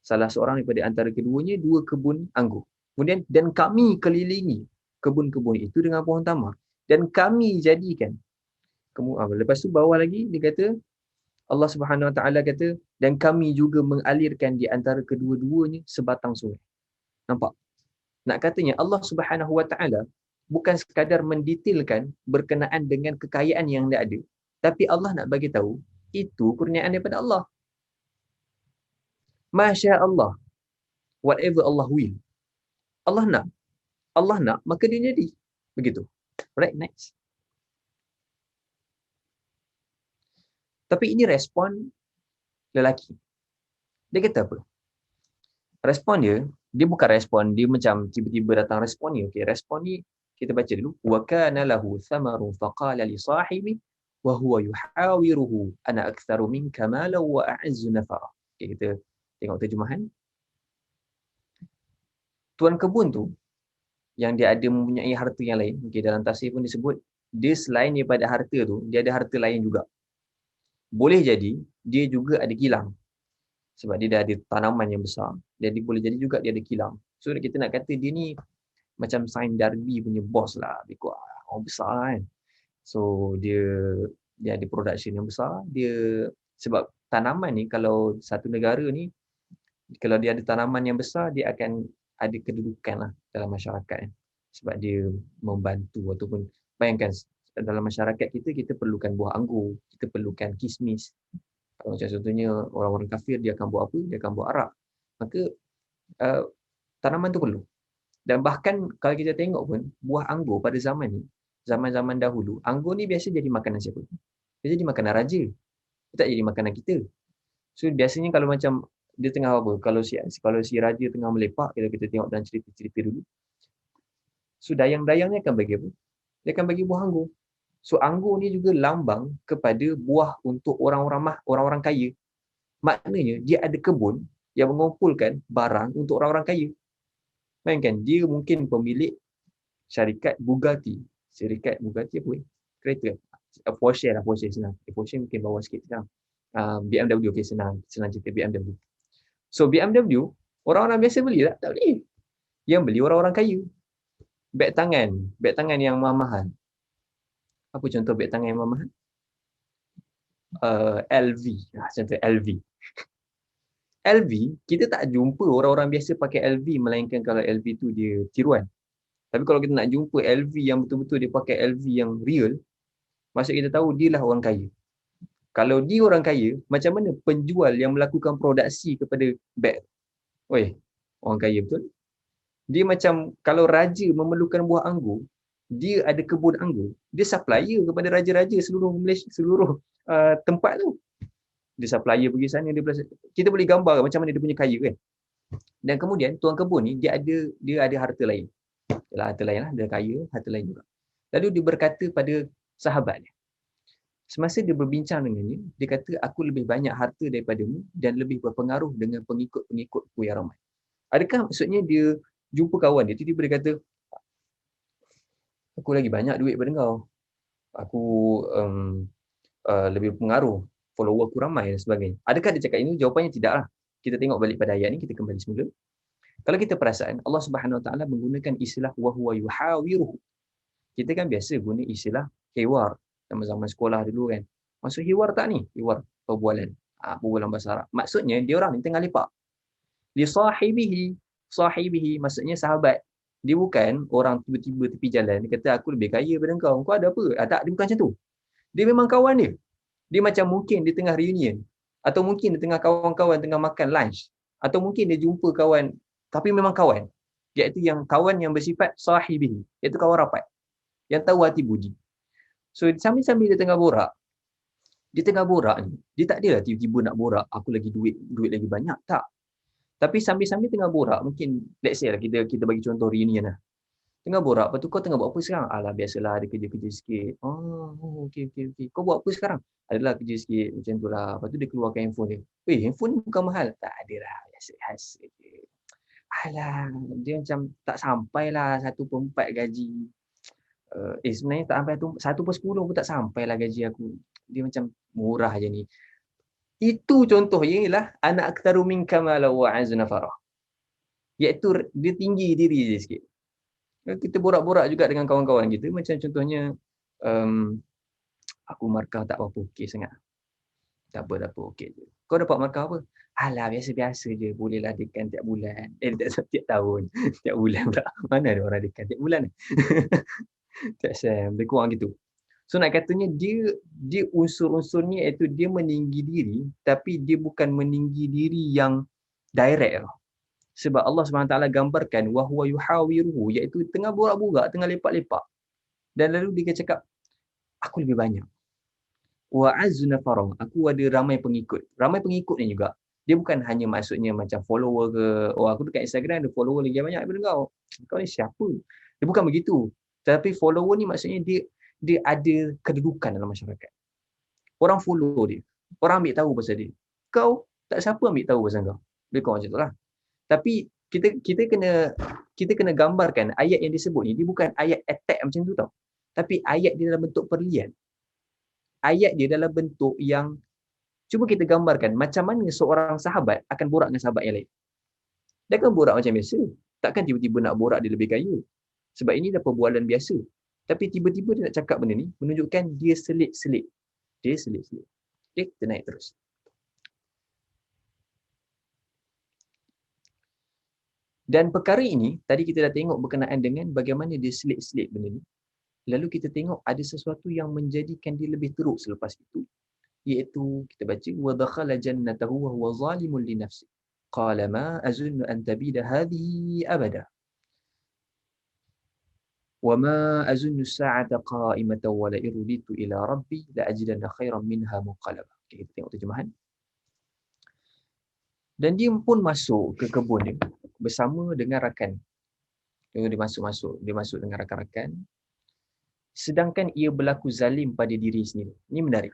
Speaker 2: salah seorang daripada antara keduanya 2 kebun anggur. Kemudian dan kami kelilingi kebun-kebun itu dengan pohon tamar, dan kami jadikan. Lepas tu bawah lagi dia kata, Allah Subhanahu Wa Taala kata, dan kami juga mengalirkan di antara kedua-duanya sebatang sungai. Nampak? Nak katanya Allah Subhanahu Wa Taala bukan sekadar mendetailkan berkenaan dengan kekayaan yang dia ada, tapi Allah nak bagi tahu itu kurniaan daripada Allah. Masya Allah, whatever Allah will. Allah nak, maka dia jadi. Begitu. Right, next. Tapi ini respon lelaki. Dia kata apa? Respon dia bukan respon, dia macam tiba-tiba datang respon ni. Okey, respon ni kita baca dulu. Wa kana lahu thamarun faqala li sahibi wa huwa yuhawiruhu ana aktsaru minka malan wa a'azzu nafara. Okey, kita tengok terjemahan. tuan kebun tu yang dia ada mempunyai harta yang lain. Okay, dalam tafsir pun disebut dia selain daripada harta tu, dia ada harta lain juga. Boleh jadi dia juga ada kilang. Sebab dia dah ada tanaman yang besar. Jadi boleh jadi juga dia ada kilang. So kita nak kata dia ni macam Sain Darby punya boss lah. Dia orang besar kan. So dia ada production yang besar. Sebab tanaman ni kalau satu negara ni, kalau dia ada tanaman yang besar, dia akan ada kedudukan lah dalam masyarakat kan. Sebab dia membantu ataupun bayangkan dalam masyarakat kita perlukan buah anggur, kita perlukan kismis. Kalau macam contohnya orang-orang kafir dia akan buat apa? Dia akan buat arak. Maka tanaman tu perlu. Dan bahkan kalau kita tengok pun buah anggur pada zaman ni, zaman-zaman dahulu, anggur ni biasa jadi makanan siapa? Dia jadi makanan raja. Dia tak jadi makanan kita. So biasanya kalau macam dia tengah apa? Kalau si raja tengah melepak, kalau kita tengok dalam cerita-cerita dulu. So dayang-dayang ni akan bagi apa? Dia akan bagi buah anggur. So anggur ni juga lambang kepada buah untuk orang-orang kaya. Maknanya dia ada kebun yang mengumpulkan barang untuk orang-orang kaya. Bayangkan dia mungkin pemilik syarikat Bugatti. Syarikat Bugatti apa? Kereta. Porsche senang. Porsche mungkin bawah sikit sekarang. BMW okey senang cerita BMW. So BMW orang-orang biasa beli tak? Tak beli. Yang beli orang-orang kaya. Beg tangan yang mahal. Apa contoh beg tangan yang mahal? LV. Contoh LV. LV, kita tak jumpa orang-orang biasa pakai LV melainkan kalau LV tu dia tiruan. Tapi kalau kita nak jumpa LV yang betul-betul dia pakai LV yang real, maksud kita tahu dia lah orang kaya. Kalau dia orang kaya, macam mana penjual yang melakukan produksi kepada beg? Oi, orang kaya betul. Dia macam kalau raja memerlukan buah anggur, dia ada kebun anggur, dia supplier kepada raja-raja seluruh Malaysia, seluruh tempat tu. Dia supplier pergi sana, kita boleh gambar macam mana dia punya kaya kan. Dan kemudian tuan kebun ni dia ada harta lain. Yalah, harta lain lah, dia kaya, harta lain juga. Lalu dia berkata pada sahabatnya, semasa dia berbincang dengannya, dia kata aku lebih banyak harta daripadamu dan lebih berpengaruh dengan pengikut-pengikutku yang ramai. Adakah maksudnya dia jumpa kawan dia, tiba-tiba dia kata aku lagi banyak duit daripada kau. Aku lebih berpengaruh, follower aku ramai dan sebagainya. Adakah dia cakap ini? Jawapannya tidaklah. Kita tengok balik pada ayat ni, kita kembali semula. Kalau kita perasan, Allah Subhanahu Wa Taala menggunakan istilah wa huwa yuhawiruhu. Kita kan biasa guna istilah hiwar zaman-zaman sekolah dulu kan. Maksud hiwar tak ni? Hiwar perbualan. Perbualan bahasa Arab. Maksudnya dia orang ni tengah lepak. Li sahibihi maksudnya sahabat. Dia bukan orang tiba-tiba tepi jalan dia kata aku lebih kaya daripada kau. Kau ada apa? Tak, dia bukan macam tu. Dia memang kawan dia. Dia macam mungkin di tengah reunion atau mungkin di tengah kawan-kawan tengah makan lunch atau mungkin dia jumpa kawan tapi memang kawan. Iaitu yang kawan yang bersifat sahibihi, iaitu kawan rapat. Yang tahu hati budi. So sambil-sambil dia tengah borak ni, dia tak adalah tiba-tiba nak borak aku lagi duit lagi banyak, tak. Tapi sambil-sambil tengah borak, mungkin let's say lah kita bagi contoh reunion lah. Tengah borak, lepas tu kau tengah buat apa sekarang? Alah biasalah ada kerja-kerja sikit. Okey. Kau buat apa sekarang? Adalah kerja sikit macam tu lah. Lepas tu dia keluarkan handphone dia. Handphone ni bukan mahal. Tak ada lah, biasa je. Alah, dia macam tak sampai lah 1/4 gaji. Sebenarnya tak sampai 1/10 pun tak sampai lah gaji aku. Dia macam murah je ni. Itu contohnya ialah anak aktaru minka mala wa azna farah. Iaitu dia tinggi diri je sikit. Kita borak-borak juga dengan kawan-kawan kita. Macam contohnya, aku markah tak apa-apa okey sangat. Tak apa, okey je. Kau dapat markah apa? Alah, biasa-biasa je. Bolehlah dekan tiap bulan. Tiap tahun. Tiap bulan pula. Mana ada orang dekan tiap bulan? Tiap sem. Lebih kurang gitu. So nak katanya dia unsur-unsurnya iaitu dia meninggi diri tapi dia bukan meninggi diri yang direct. Sebab Allah SWT gambarkan wa huwa yuhawiruhu iaitu tengah borak-borak, tengah lepak-lepak. Dan lalu dia cakap aku lebih banyak. Wa azna farah, aku ada ramai pengikut. Ramai pengikut ni juga. Dia bukan hanya maksudnya macam follower ke, aku dekat Instagram ada follower lagi banyak daripada kau. Kau ni siapa? Dia bukan begitu. Tapi follower ni maksudnya dia ada kedudukan dalam masyarakat. Orang follow dia. Orang ambil tahu pasal dia. Kau, tak siapa ambil tahu pasal kau. Lebih kurang macam itulah. Tapi kita kena kita kena gambarkan ayat yang disebut ni, dia bukan ayat attack macam tu tau. Tapi ayat dia dalam bentuk perlian. Ayat dia dalam bentuk yang, cuba kita gambarkan macam mana seorang sahabat akan borak dengan sahabat yang lain. Dia kan borak macam biasa. Takkan tiba-tiba nak borak dia lebih kaya. Sebab ini dah perbualan biasa. Tapi tiba-tiba dia nak cakap benda ni, menunjukkan dia selit-selit. Dia selit-selit. Okay, kita naik terus. Dan perkara ini, tadi kita dah tengok berkenaan dengan bagaimana dia selit-selit benda ni. Lalu kita tengok ada sesuatu yang menjadikan dia lebih teruk selepas itu. Iaitu, kita baca, وَدَخَلَ جَنَّتَهُ وَهُوَ ظَالِمٌ لِنَفْسِهِ قَالَ مَا أَظُنُّ أَن تَبِيدَ هَذِهِ أَبَدًا وَمَا أَظُنُّ السَّاعَةَ قَائِمَةً وَلَئِنْ رُدِدتُّ إِلَى رَبِّي لَأَجِدَنَّ خَيْرًا مِنْهَا مُنقَلَبًا. Okay, kita tengok terjemahan. Dan dia pun masuk ke kebun dia bersama dengan rakan. Dia masuk dengan rakan-rakan. Sedangkan ia berlaku zalim pada diri sendiri. Ini menarik.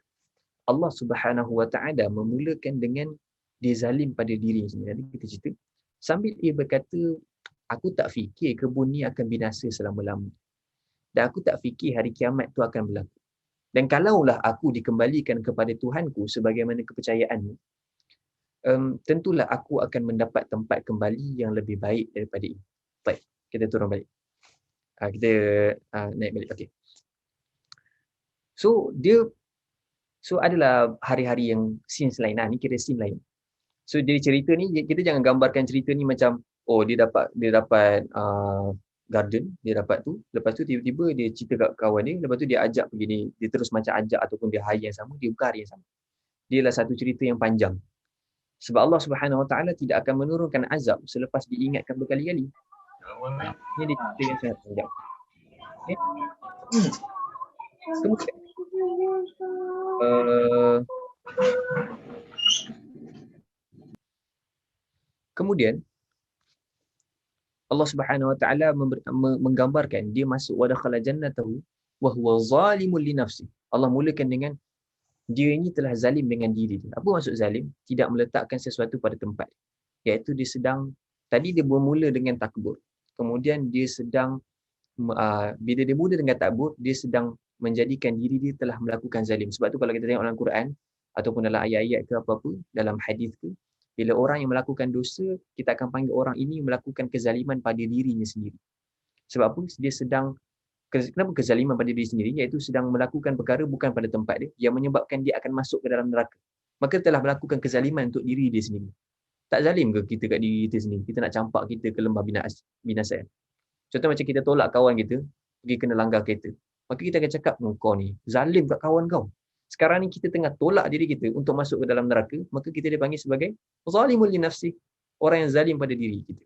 Speaker 2: Allah Subhanahu Wa Taala memulakan dengan dia zalim pada diri sendiri. Nanti kita cerita. Sambil ia berkata, aku tak fikir kebun ni akan binasa selama-lama. Dan aku tak fikir hari kiamat tu akan berlaku. Dan kalaulah aku dikembalikan kepada Tuhanku sebagaimana kepercayaanmu, tentulah aku akan mendapat tempat kembali yang lebih baik daripada ini. Baik, kita turun balik. Kita naik balik. Okay. So adalah hari-hari yang scene lain. Ni kira scene lain. So jadi cerita ni, kita jangan gambarkan cerita ni macam, oh dia dapat garden, dia dapat tu, lepas tu tiba-tiba dia cerita kat kawan dia, lepas tu dia ajak pergi ni, dia terus macam ajak ataupun dia hari yang sama, dia bukan hari yang sama. Dia adalah satu cerita yang panjang. Sebab Allah Subhanahu Wa Taala tidak akan menurunkan azab selepas diingatkan berkali-kali. Ini dia cerita yang sangat panjang. Okay. Kemudian Allah Subhanahu Wa Taala menggambarkan dia masuk wa dakhala jannatahu wa huwa zalimun li nafsi. Allah mulakan dengan dia ini telah zalim dengan diri dia. Apa maksud zalim? Tidak meletakkan sesuatu pada tempat. Iaitu dia sedang, tadi dia bermula dengan takbur. Kemudian dia sedang, bila dia mula dengan takbur, dia sedang menjadikan diri dia telah melakukan zalim. Sebab tu kalau kita tengok dalam Quran, ataupun dalam ayat-ayat ke apa-apa, dalam hadis ke, bila orang yang melakukan dosa, kita akan panggil orang ini melakukan kezaliman pada dirinya sendiri. Sebab apa? Dia sedang, kenapa kezaliman pada diri sendiri? Iaitu sedang melakukan perkara bukan pada tempat dia, yang menyebabkan dia akan masuk ke dalam neraka. Maka telah melakukan kezaliman untuk diri dia sendiri. Tak zalim ke kita kat diri kita sendiri? Kita nak campak kita ke lembah binasa. Contoh macam kita tolak kawan kita, pergi kena langgar kereta. Maka kita akan cakap, kau ni zalim kat kawan kau. Sekarang ni kita tengah tolak diri kita untuk masuk ke dalam neraka, maka kita dipanggil sebagai zalimul li nafsi, orang yang zalim pada diri kita.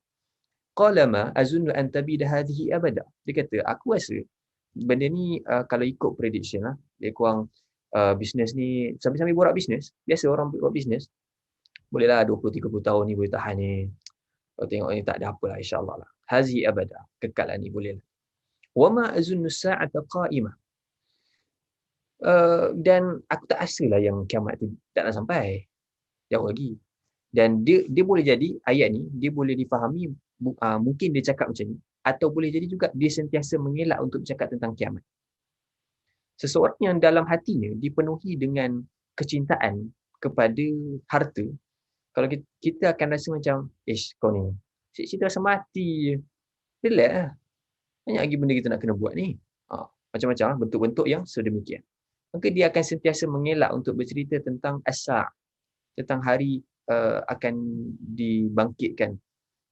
Speaker 2: Qala ma azunnu an tabida hadhihi abada. Dia kata, aku rasa benda ni kalau ikut prediction lah, dia kurang bisnes ni, sambil-sambil borak bisnes, biasa orang buat bisnes, bolehlah 20-30 tahun ni boleh tahan ni. Kalau tengok ni tak ada apalah, insyaAllah lah. Hazi abada, kekal lah ni, bolehlah. Wa ma azunnu sa'ata qa'imah. Dan aku tak rasalah yang kiamat tu tak nak sampai. Jauh lagi. Dan dia boleh jadi, ayat ni, dia boleh difahami, mungkin dia cakap macam ni, atau boleh jadi juga dia sentiasa mengelak untuk bercakap tentang kiamat. Seseorang yang dalam hatinya dipenuhi dengan kecintaan kepada harta, kalau kita akan rasa macam, kau ni, kita rasa mati je. Relax lah. Banyak lagi benda kita nak kena buat ni. Macam-macam lah, bentuk-bentuk yang sedemikian. Maka dia akan sentiasa mengelak untuk bercerita tentang as-sa', tentang hari akan dibangkitkan.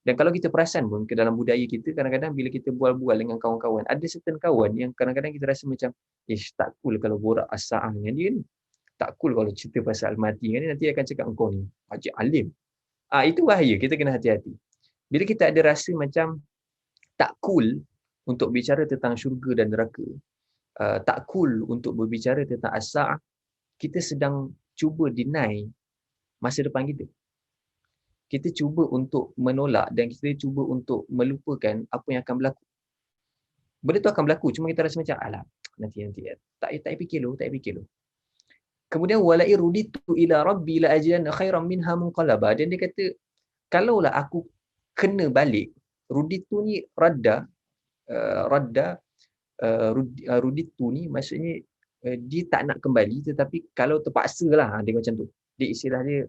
Speaker 2: Dan kalau kita perasan pun ke dalam budaya kita, kadang-kadang bila kita bual-bual dengan kawan-kawan, ada certain kawan yang kadang-kadang kita rasa macam, tak cool kalau borak as-sa'ah dengan dia ni. Tak cool kalau cerita pasal mati dengan dia, nanti akan cakap engkau ni haji alim. Itu bahaya, kita kena hati-hati. Bila kita ada rasa macam tak cool untuk bicara tentang syurga dan neraka, tak cool untuk berbicara tentang as-sa'ah, kita sedang cuba deny masa depan kita. Kita cuba untuk menolak dan kita cuba untuk melupakan apa yang akan berlaku. Benda tu akan berlaku, cuma kita rasa macam, alah, nanti. Tak payah fikir lu. Kemudian, wala'i ruditu ila rabbi la ajidanna khairan minha munqalaba. Dan dia kata, kalaulah aku kena balik ruditu ni ruditu ni maksudnya dia tak nak kembali, tetapi kalau terpaksa lah, dia macam tu. Dia istilah dia,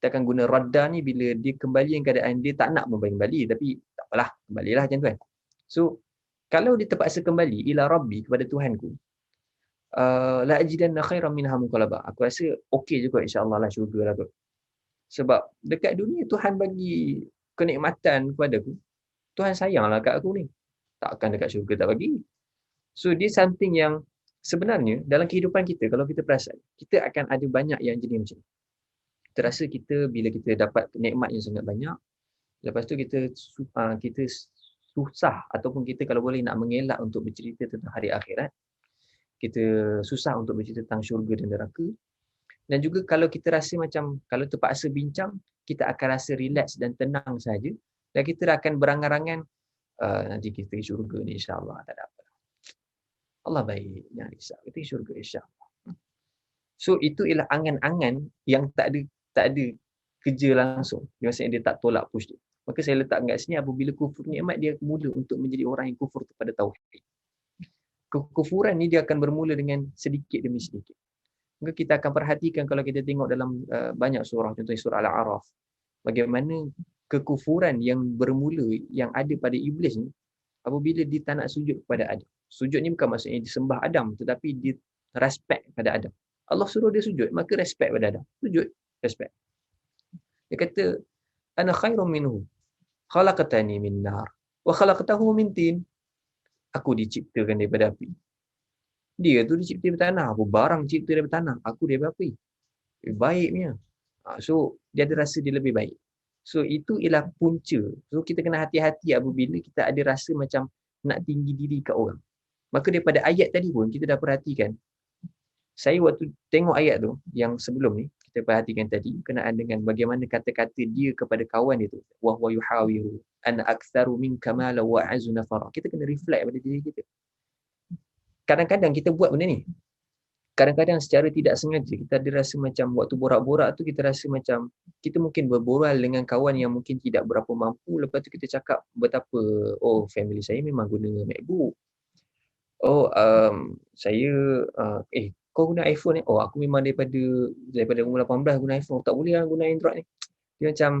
Speaker 2: kita akan guna radda ni bila dia kembali yang keadaan dia tak nak kembali, tapi tak apalah, kembalilah macam tu kan. So, kalau dia terpaksa kembali ila rabbi, kepada Tuhanku, la ajidanna khairan minha munqalaba. Aku rasa okey juga insya-Allah lah, syurga lah kot. Sebab dekat dunia Tuhan bagi kenikmatan kepada aku. Tuhan sayanglah kat aku ni. Takkan dekat syurga tak bagi. So dia something yang sebenarnya dalam kehidupan kita, kalau kita perasan, kita akan ada banyak yang jenis macam ni. Kita rasa kita bila kita dapat nikmat yang sangat banyak, lepas tu kita susah ataupun kita kalau boleh nak mengelak untuk bercerita tentang hari akhirat. Kita susah untuk bercerita tentang syurga dan neraka. Dan juga kalau kita rasa macam kalau terpaksa bincang, kita akan rasa relax dan tenang saja. Dan kita akan berangan-angan nanti kita ke syurga ni insya-Allah, tak ada apa. Allah baik, jangan risau. Kita ke syurga insya-Allah. So itu ialah angan-angan yang tak ada kerja langsung. Maksudnya dia tak tolak push tu. Maka saya letak kat sini, apabila kufur nikmat, dia mula untuk menjadi orang yang kufur kepada tauhid. Kekufuran ni dia akan bermula dengan sedikit demi sedikit. Maka kita akan perhatikan kalau kita tengok dalam banyak surah, contohnya surah Al-A'raf, bagaimana kekufuran yang bermula yang ada pada iblis ni apabila dia tak nak sujud kepada Adam. Sujud ni bukan maksudnya disembah Adam, tetapi dia respect pada Adam. Allah suruh dia sujud, maka respect pada Adam. Sujud, respect. Dia kata, ana khairum minhu, khalaqtani min nar wa khalaqtahu min tin. Aku diciptakan daripada api. Dia tu dicipta daripada tanah. Apa barang cipta daripada tanah, aku daripada api. Baiknya. So dia ada rasa dia lebih baik. So itu ialah punca. So kita kena hati-hati apabila kita ada rasa macam nak tinggi diri kat orang. Maka daripada ayat tadi pun kita dah perhatikan. Saya waktu tengok ayat tu yang sebelum ni, kita perhatikan tadi berkenaan dengan bagaimana kata-kata dia kepada kawan dia tu, wa huwa yuhawiru an aktsaru minka mala wa azu nafara. Kita kena reflect pada diri kita. Kadang-kadang kita buat benda ni. Kadang-kadang secara tidak sengaja kita ada rasa macam waktu borak-borak tu kita rasa macam kita mungkin berbual dengan kawan yang mungkin tidak berapa mampu, lepas tu kita cakap betapa family saya memang guna MacBook. Saya kau guna iPhone ni? Aku memang daripada umur 18 guna iPhone. Tak boleh lah guna Android ni. Dia macam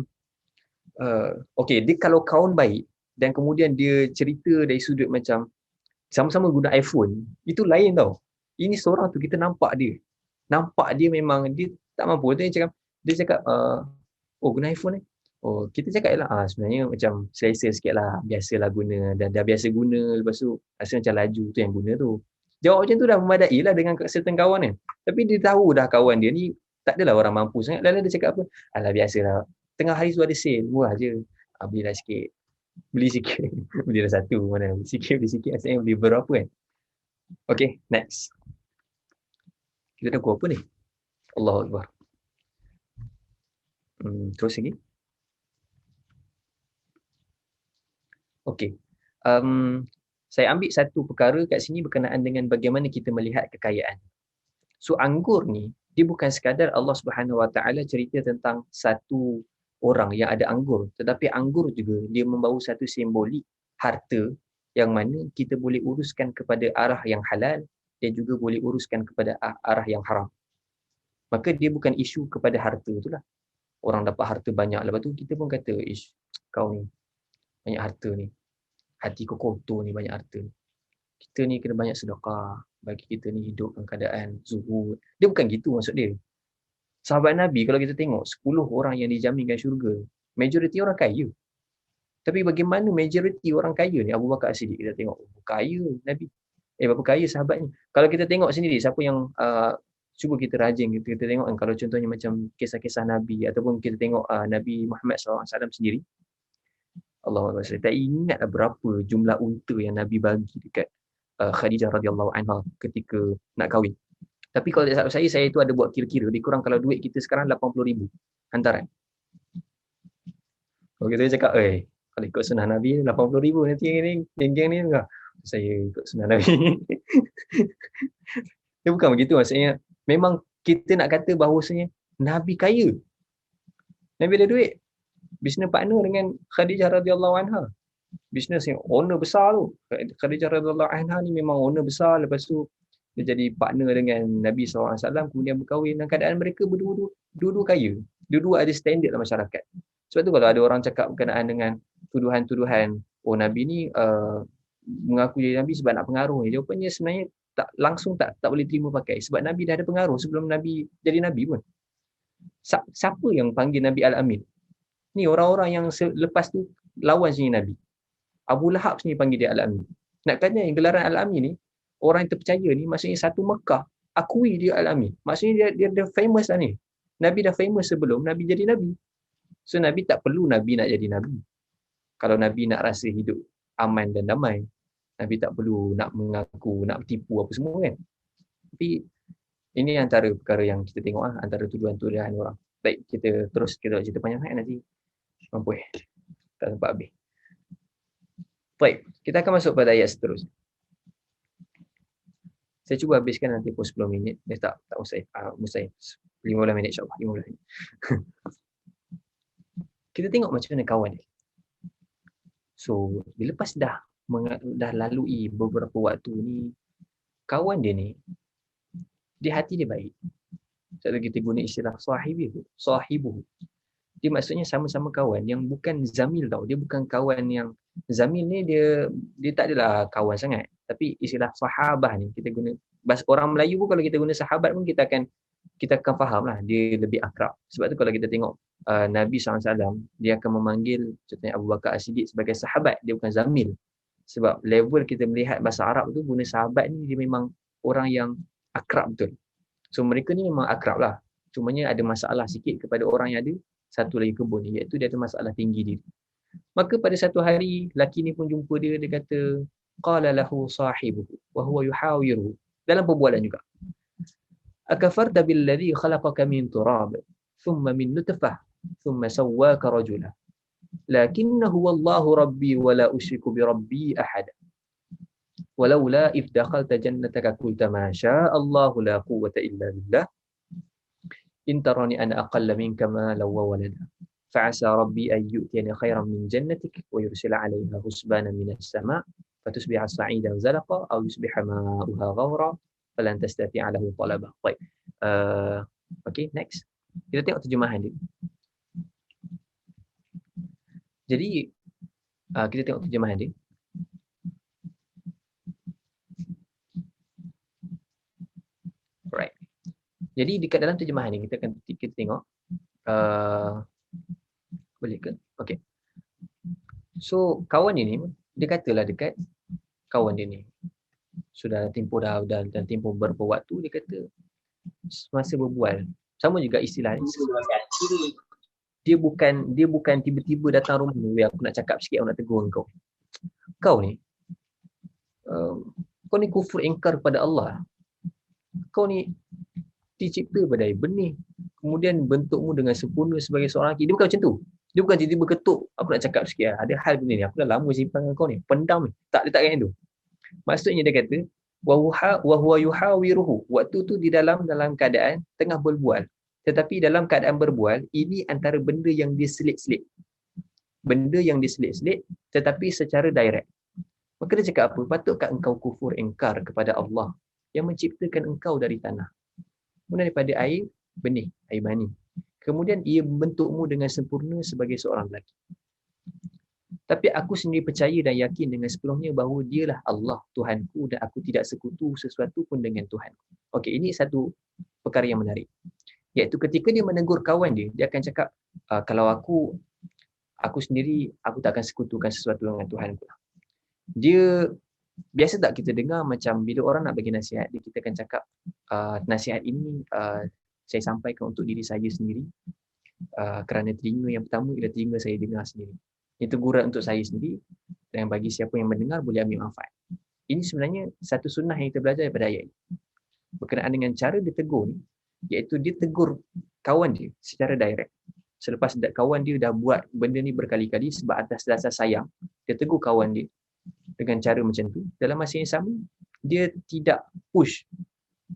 Speaker 2: dia kalau kawan baik dan kemudian dia cerita dari sudut macam sama-sama guna iPhone, itu lain tau. Ini seorang tu kita nampak dia memang dia tak mampu. Dia cakap guna iPhone ni. Kita cakap lah sebenarnya macam selesa sikit lah, biasalah guna, dah biasa guna, lepas tu rasa macam laju tu yang guna tu. Jawab macam tu dah memadai lah dengan certain kawan kan. Tapi dia tahu dah kawan dia ni tak adalah orang mampu sangat. Lalu dia cakap apa? Alah biasalah. Tengah hari tu ada sale, murah je. Belilah sikit. Beli sikit. Belilah satu. Mana beli sikit. Asalnya beli berapa kan? Okay, next. Kita dah apa ni? Allahu Akbar. Terus lagi. Okay. Saya ambil satu perkara kat sini berkenaan dengan bagaimana kita melihat kekayaan. So anggur ni, dia bukan sekadar Allah Subhanahu Wa Taala cerita tentang satu orang yang ada anggur, tetapi anggur juga dia membawa satu simbolik harta yang mana kita boleh uruskan kepada arah yang halal dan juga boleh uruskan kepada arah yang haram. Maka dia bukan isu kepada harta itulah. Orang dapat harta banyak, lepas tu kita pun kata, kau ni banyak harta ni. Hati kau kotor ni, banyak harta. Kita ni kena banyak sedekah bagi kita ni hidup dalam keadaan zuhud. Dia bukan gitu maksud dia. Sahabat Nabi kalau kita tengok 10 orang yang dijaminkan syurga, majoriti orang kaya. Tapi bagaimana majoriti orang kaya ni? Abu Bakar As-Siddiq kita tengok kaya Nabi. Berapa kaya sahabatnya. Kalau kita tengok sendiri siapa yang cuba kita rajin kita tengok kan, kalau contohnya macam kisah-kisah Nabi ataupun kita tengok Nabi Muhammad SAW sendiri. Allahumma salli. Tak ingat berapa jumlah unta yang Nabi bagi dekat Khadijah radhiyallahu anha ketika nak kahwin. Tapi kalau tak salah saya tu ada buat kira-kira, lebih kurang kalau duit kita sekarang 80,000 hantaran. Kalau kita cakap, kalau ikut sunnah Nabi 80,000 nanti ni geng-geng ni enggak. Saya ikut sunnah Nabi. Dia bukan begitu maksudnya. Memang kita nak kata bahawasanya Nabi kaya. Nabi ada duit. Business partner dengan Khadijah radhiyallahu anha. Bisnes yang owner besar tu. Khadijah radhiyallahu anha ni memang owner besar, lepas tu dia jadi partner dengan Nabi SAW, kemudian berkahwin dalam keadaan mereka berdua-dua kaya. Dua-dua ada standard dalam masyarakat. Sebab tu kalau ada orang cakap berkenaan dengan tuduhan-tuduhan, oh Nabi ni mengaku jadi Nabi sebab nak pengaruh ni, jawapannya sebenarnya tak boleh terima pakai. Sebab Nabi dah ada pengaruh sebelum Nabi jadi Nabi pun. Siapa yang panggil Nabi Al-Amin? Ni orang-orang yang lepas tu lawan sini Nabi. Abu Lahab sini panggil dia Al-Amin. Nak kata yang gelaran Al-Amin ni, orang yang terpercaya ni, maksudnya satu Mekah akui dia Al-Amin. Maksudnya dia famous lah ni. Nabi dah famous sebelum Nabi jadi Nabi. So Nabi tak perlu Nabi nak jadi Nabi. Kalau Nabi nak rasa hidup aman dan damai, Nabi tak perlu nak mengaku, nak tipu apa semua kan. Tapi ini antara perkara yang kita tengok lah, antara tuduhan-tuduhan orang. Baik, kita terus kita cerita panjang nanti mampu tak sempat habis. Baik, kita akan masuk pada ayat seterusnya. Saya cuba habiskan nanti pun 10 minit. Tak mustahil. 15 minit insyaAllah. 15 minit. Kita tengok macam mana kawan dia. So, bila lepas dah lalui beberapa waktu ni, kawan dia ni, hati dia baik. Sebab kita guna istilah sahibuhu. Dia maksudnya sama-sama kawan yang bukan zamil tau. Dia bukan kawan yang zamil ni dia tak adalah kawan sangat. Tapi istilah sahabah ni kita guna bahasa orang Melayu pun kalau kita guna sahabat pun kita akan faham lah dia lebih akrab. Sebab tu kalau kita tengok Nabi SAW dia akan memanggil contohnya Abu Bakar As-Siddiq sebagai sahabat, dia bukan zamil. Sebab level kita melihat bahasa Arab tu guna sahabat ni dia memang orang yang akrab betul. So mereka ni memang akrab lah. Cumanya ada masalah sikit kepada orang yang ada satu lagi kebun ni, iaitu dia ada masalah tinggi diri. Maka pada satu hari laki ni pun jumpa dia kata qala lahu sahibuhu wa huwa yuhawiruhu, dalam perbualan juga, akafarta billadhi khalaqaka min turab thumma min nutfah thumma sawwaka rajula lakinnahu wallahu rabbi wa la usyriku bi rabbi ahada walaula idh dakhalta jannataka qulta ma syaa Allahu la quwwata illa billah in tarani ana aqalla minka malan wa walada fa'asa rabbi an yu'tiyani khairan min jannatik wa yursila 'alayha husbanan minas sama' fatusbiha sa'idan zalaqa aw yusbiha ma'uha ghawra falan tastati'a lahu talaba. Baik. Okay, next. Kita tengok terjemahan dia. Jadi kita tengok terjemahan dia. Right. Jadi dekat dalam terjemahan ni kita tengok boleh ke? Okay. So kawan dia ni dia katalah dekat kawan dia ni sudah tempoh beberapa waktu, dia kata semasa berbual sama juga istilah ni. Dia bukan tiba-tiba datang rumah ni, aku nak cakap sikit, aku nak tegur kau ni kau ni kufur ingkar pada Allah. Kau ni dicipta badai benih, kemudian bentukmu dengan sempurna sebagai seorang lelaki. Dia bukan macam tu. Dia bukan tiba-tiba ketuk, aku nak cakap sikit, ada hal benda ni, aku dah lama simpan dengan kau ni, pendam ni. Tak, dia tak kata tu. Maksudnya dia kata, wa huwa yuhawiruhu. Waktu tu di dalam keadaan tengah berbual. Tetapi dalam keadaan berbual, ini antara benda yang dia selit-selit. Benda yang dia selit-selit, tetapi secara direct. Maka dia cakap apa? Patutkah engkau kufur ingkar kepada Allah yang menciptakan engkau dari tanah, kemudian daripada air benih, air mani. Kemudian ia membentukmu dengan sempurna sebagai seorang lelaki. Tapi aku sendiri percaya dan yakin dengan sepenuhnya bahawa dialah Allah Tuhanku dan aku tidak sekutu sesuatu pun dengan Tuhanku. Okey, ini satu perkara yang menarik. Iaitu ketika dia menegur kawan dia akan cakap, kalau aku sendiri, aku tak akan sekutukan sesuatu dengan Tuhanku. Dia, biasa tak kita dengar macam bila orang nak bagi nasihat, kita akan cakap, nasihat ini saya sampaikan untuk diri saya sendiri, kerana telinga yang pertama ialah telinga saya dengar sendiri. Ini teguran untuk saya sendiri dan bagi siapa yang mendengar boleh ambil manfaat. Ini sebenarnya satu sunnah yang kita belajar daripada ayat ini. Berkenaan dengan cara dia tegur ni, iaitu dia tegur kawan dia secara direct. Selepas kawan dia dah buat benda ni berkali-kali sebab atas dasar sayang, dia tegur kawan dia dengan cara macam tu. Dalam masa yang sama, dia tidak push.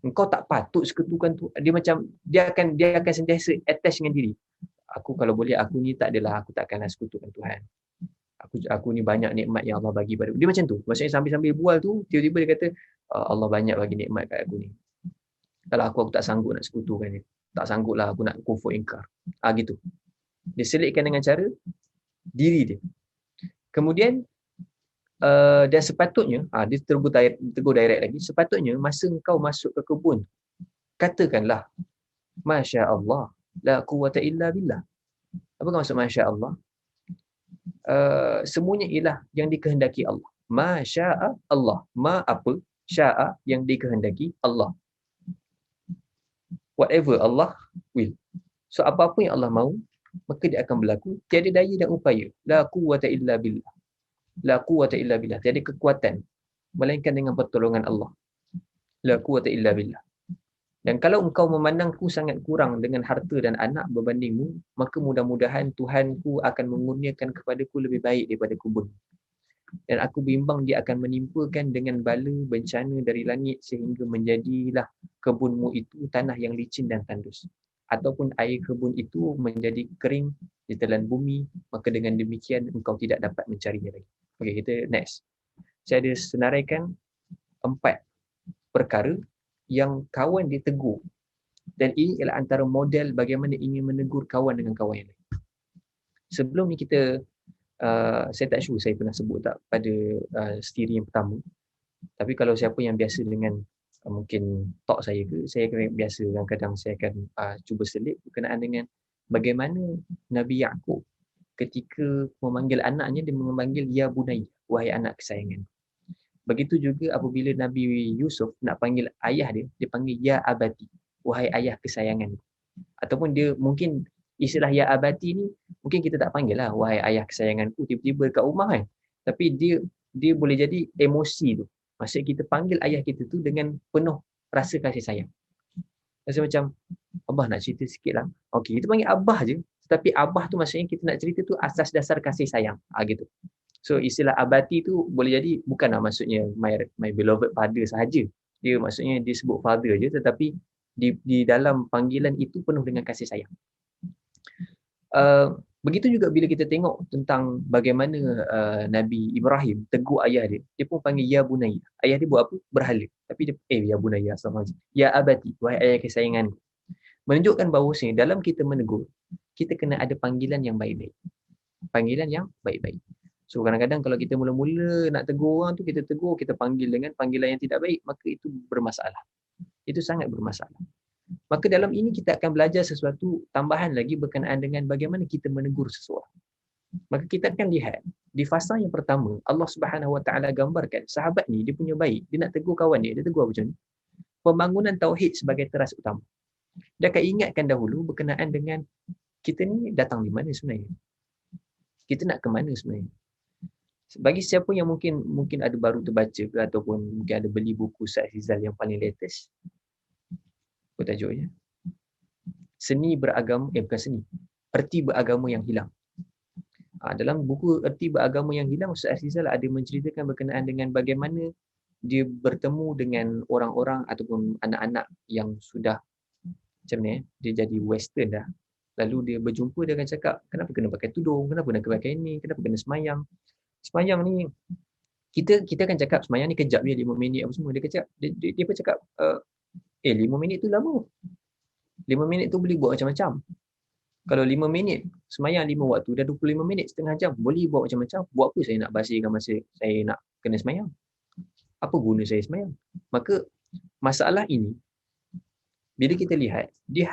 Speaker 2: Engkau tak patut sekutukan tu. Dia akan sentiasa attach dengan diri. Aku kalau boleh, aku ni tak adalah, aku tak akan sekutukan Tuhan. Aku aku ni banyak nikmat yang Allah bagi pada aku. Dia macam tu. Maksudnya sambil-sambil bual tu, tiba-tiba dia kata, Allah banyak bagi nikmat kat aku ni. Kalau aku tak sanggup nak sekutukan dia. Tak sanggup lah aku nak kufur ingkar. Gitu. Dia selitkan dengan cara diri dia. Kemudian, dan sepatutnya, dia tegur direct lagi, sepatutnya masa engkau masuk ke kebun, katakanlah, Masya Allah, la quwata illa billah. Apa maksud Masya Allah? Semuanya ialah yang dikehendaki Allah. Masya Allah. Ma apa? Sya'a yang dikehendaki Allah. Whatever Allah will. So apa-apa yang Allah mahu, maka dia akan berlaku. Tiada daya dan upaya. La quwata illa billah. La quwata illa billah. Tiada kekuatan melainkan dengan pertolongan Allah. La quwata illa billah. Dan kalau engkau memandangku sangat kurang dengan harta dan anak berbandingmu, maka mudah-mudahan Tuhanku akan mengurniakan kepadaku lebih baik daripada kebun. Dan aku bimbang dia akan menimpakan dengan bala bencana dari langit sehingga menjadilah kebunmu itu tanah yang licin dan tandus. Ataupun air kebun itu menjadi kering ditelan bumi, maka dengan demikian engkau tidak dapat mencarinya lagi. Okey, kita next. Saya ada senaraikan 4 perkara yang kawan ditegur. Dan ini ialah antara model bagaimana ingin menegur kawan dengan kawan yang lain. Sebelum ni kita, saya tak sure saya pernah sebut tak pada siri yang pertama. Tapi kalau siapa yang biasa dengan mungkin talk saya ke, saya biasa kadang-kadang saya akan cuba selit berkenaan dengan bagaimana Nabi Yaqub ketika memanggil anaknya, dia memanggil ya bunayya, wahai anak kesayangan. Begitu juga apabila Nabi Yusuf nak panggil ayah dia, dia panggil ya abati, wahai ayah kesayangan. Ataupun dia mungkin istilah ya abati ni mungkin kita tak panggil lah wahai ayah kesayanganku tiba-tiba kat rumah kan. Tapi dia boleh jadi emosi tu. Maksud kita panggil ayah kita tu dengan penuh rasa kasih sayang. Rasa macam, Abah nak cerita sikit lah. Okey, kita panggil Abah je. Tetapi Abah tu maksudnya kita nak cerita tu asas dasar kasih sayang. Gitu. So istilah abati tu boleh jadi bukanlah maksudnya my beloved father sahaja. Dia maksudnya dia sebut father je, tetapi di dalam panggilan itu penuh dengan kasih sayang. Begitu juga bila kita tengok tentang bagaimana Nabi Ibrahim tegur ayah dia, dia pun panggil ya bunayya. Ayah dia buat apa? Berhala. Tapi dia ya bunayya, astagfirullahalazim. Ya abati, wahai ayah kesayanganku. Menunjukkan bahawasanya dalam kita menegur, kita kena ada panggilan yang baik-baik. Panggilan yang baik-baik. So kadang-kadang kalau kita mula-mula nak tegur orang tu, kita tegur, kita panggil dengan panggilan yang tidak baik, maka itu bermasalah. Itu sangat bermasalah. Maka dalam ini kita akan belajar sesuatu tambahan lagi berkenaan dengan bagaimana kita menegur seseorang. Maka kita akan lihat di fasa yang pertama, Allah Subhanahu Wa Taala gambarkan sahabat ni dia punya baik, dia nak tegur kawan dia tegur macam ni. Pembangunan tauhid sebagai teras utama. Dia akan ingatkan dahulu berkenaan dengan kita ni datang di mana sebenarnya. Kita nak ke mana sebenarnya. Bagi siapa yang mungkin ada baru terbaca ke ataupun mungkin ada beli buku Ustaz Rizal yang paling latest. Apa tajuknya? Seni beragama, bukan seni. Erti beragama yang hilang. Dalam buku Erti beragama yang hilang, Ustaz Rizal ada menceritakan berkenaan dengan bagaimana dia bertemu dengan orang-orang ataupun anak-anak yang sudah macam ni, dia jadi western dah. Lalu dia berjumpa, dia akan cakap, kenapa kena pakai tudung, kenapa kena pakai ni, kenapa kena semayang. Semayang ni kita akan cakap semayang ni kejap je 5 minit apa semua. Dia pun cakap 5 minit tu lama. 5 minit tu boleh buat macam-macam. Kalau 5 minit semayang 5 waktu dah 25 minit, setengah jam boleh buat macam-macam. Buat apa saya nak basihkan masa saya nak kena semayang? Apa guna saya semayang? Maka masalah ini bila kita lihat dia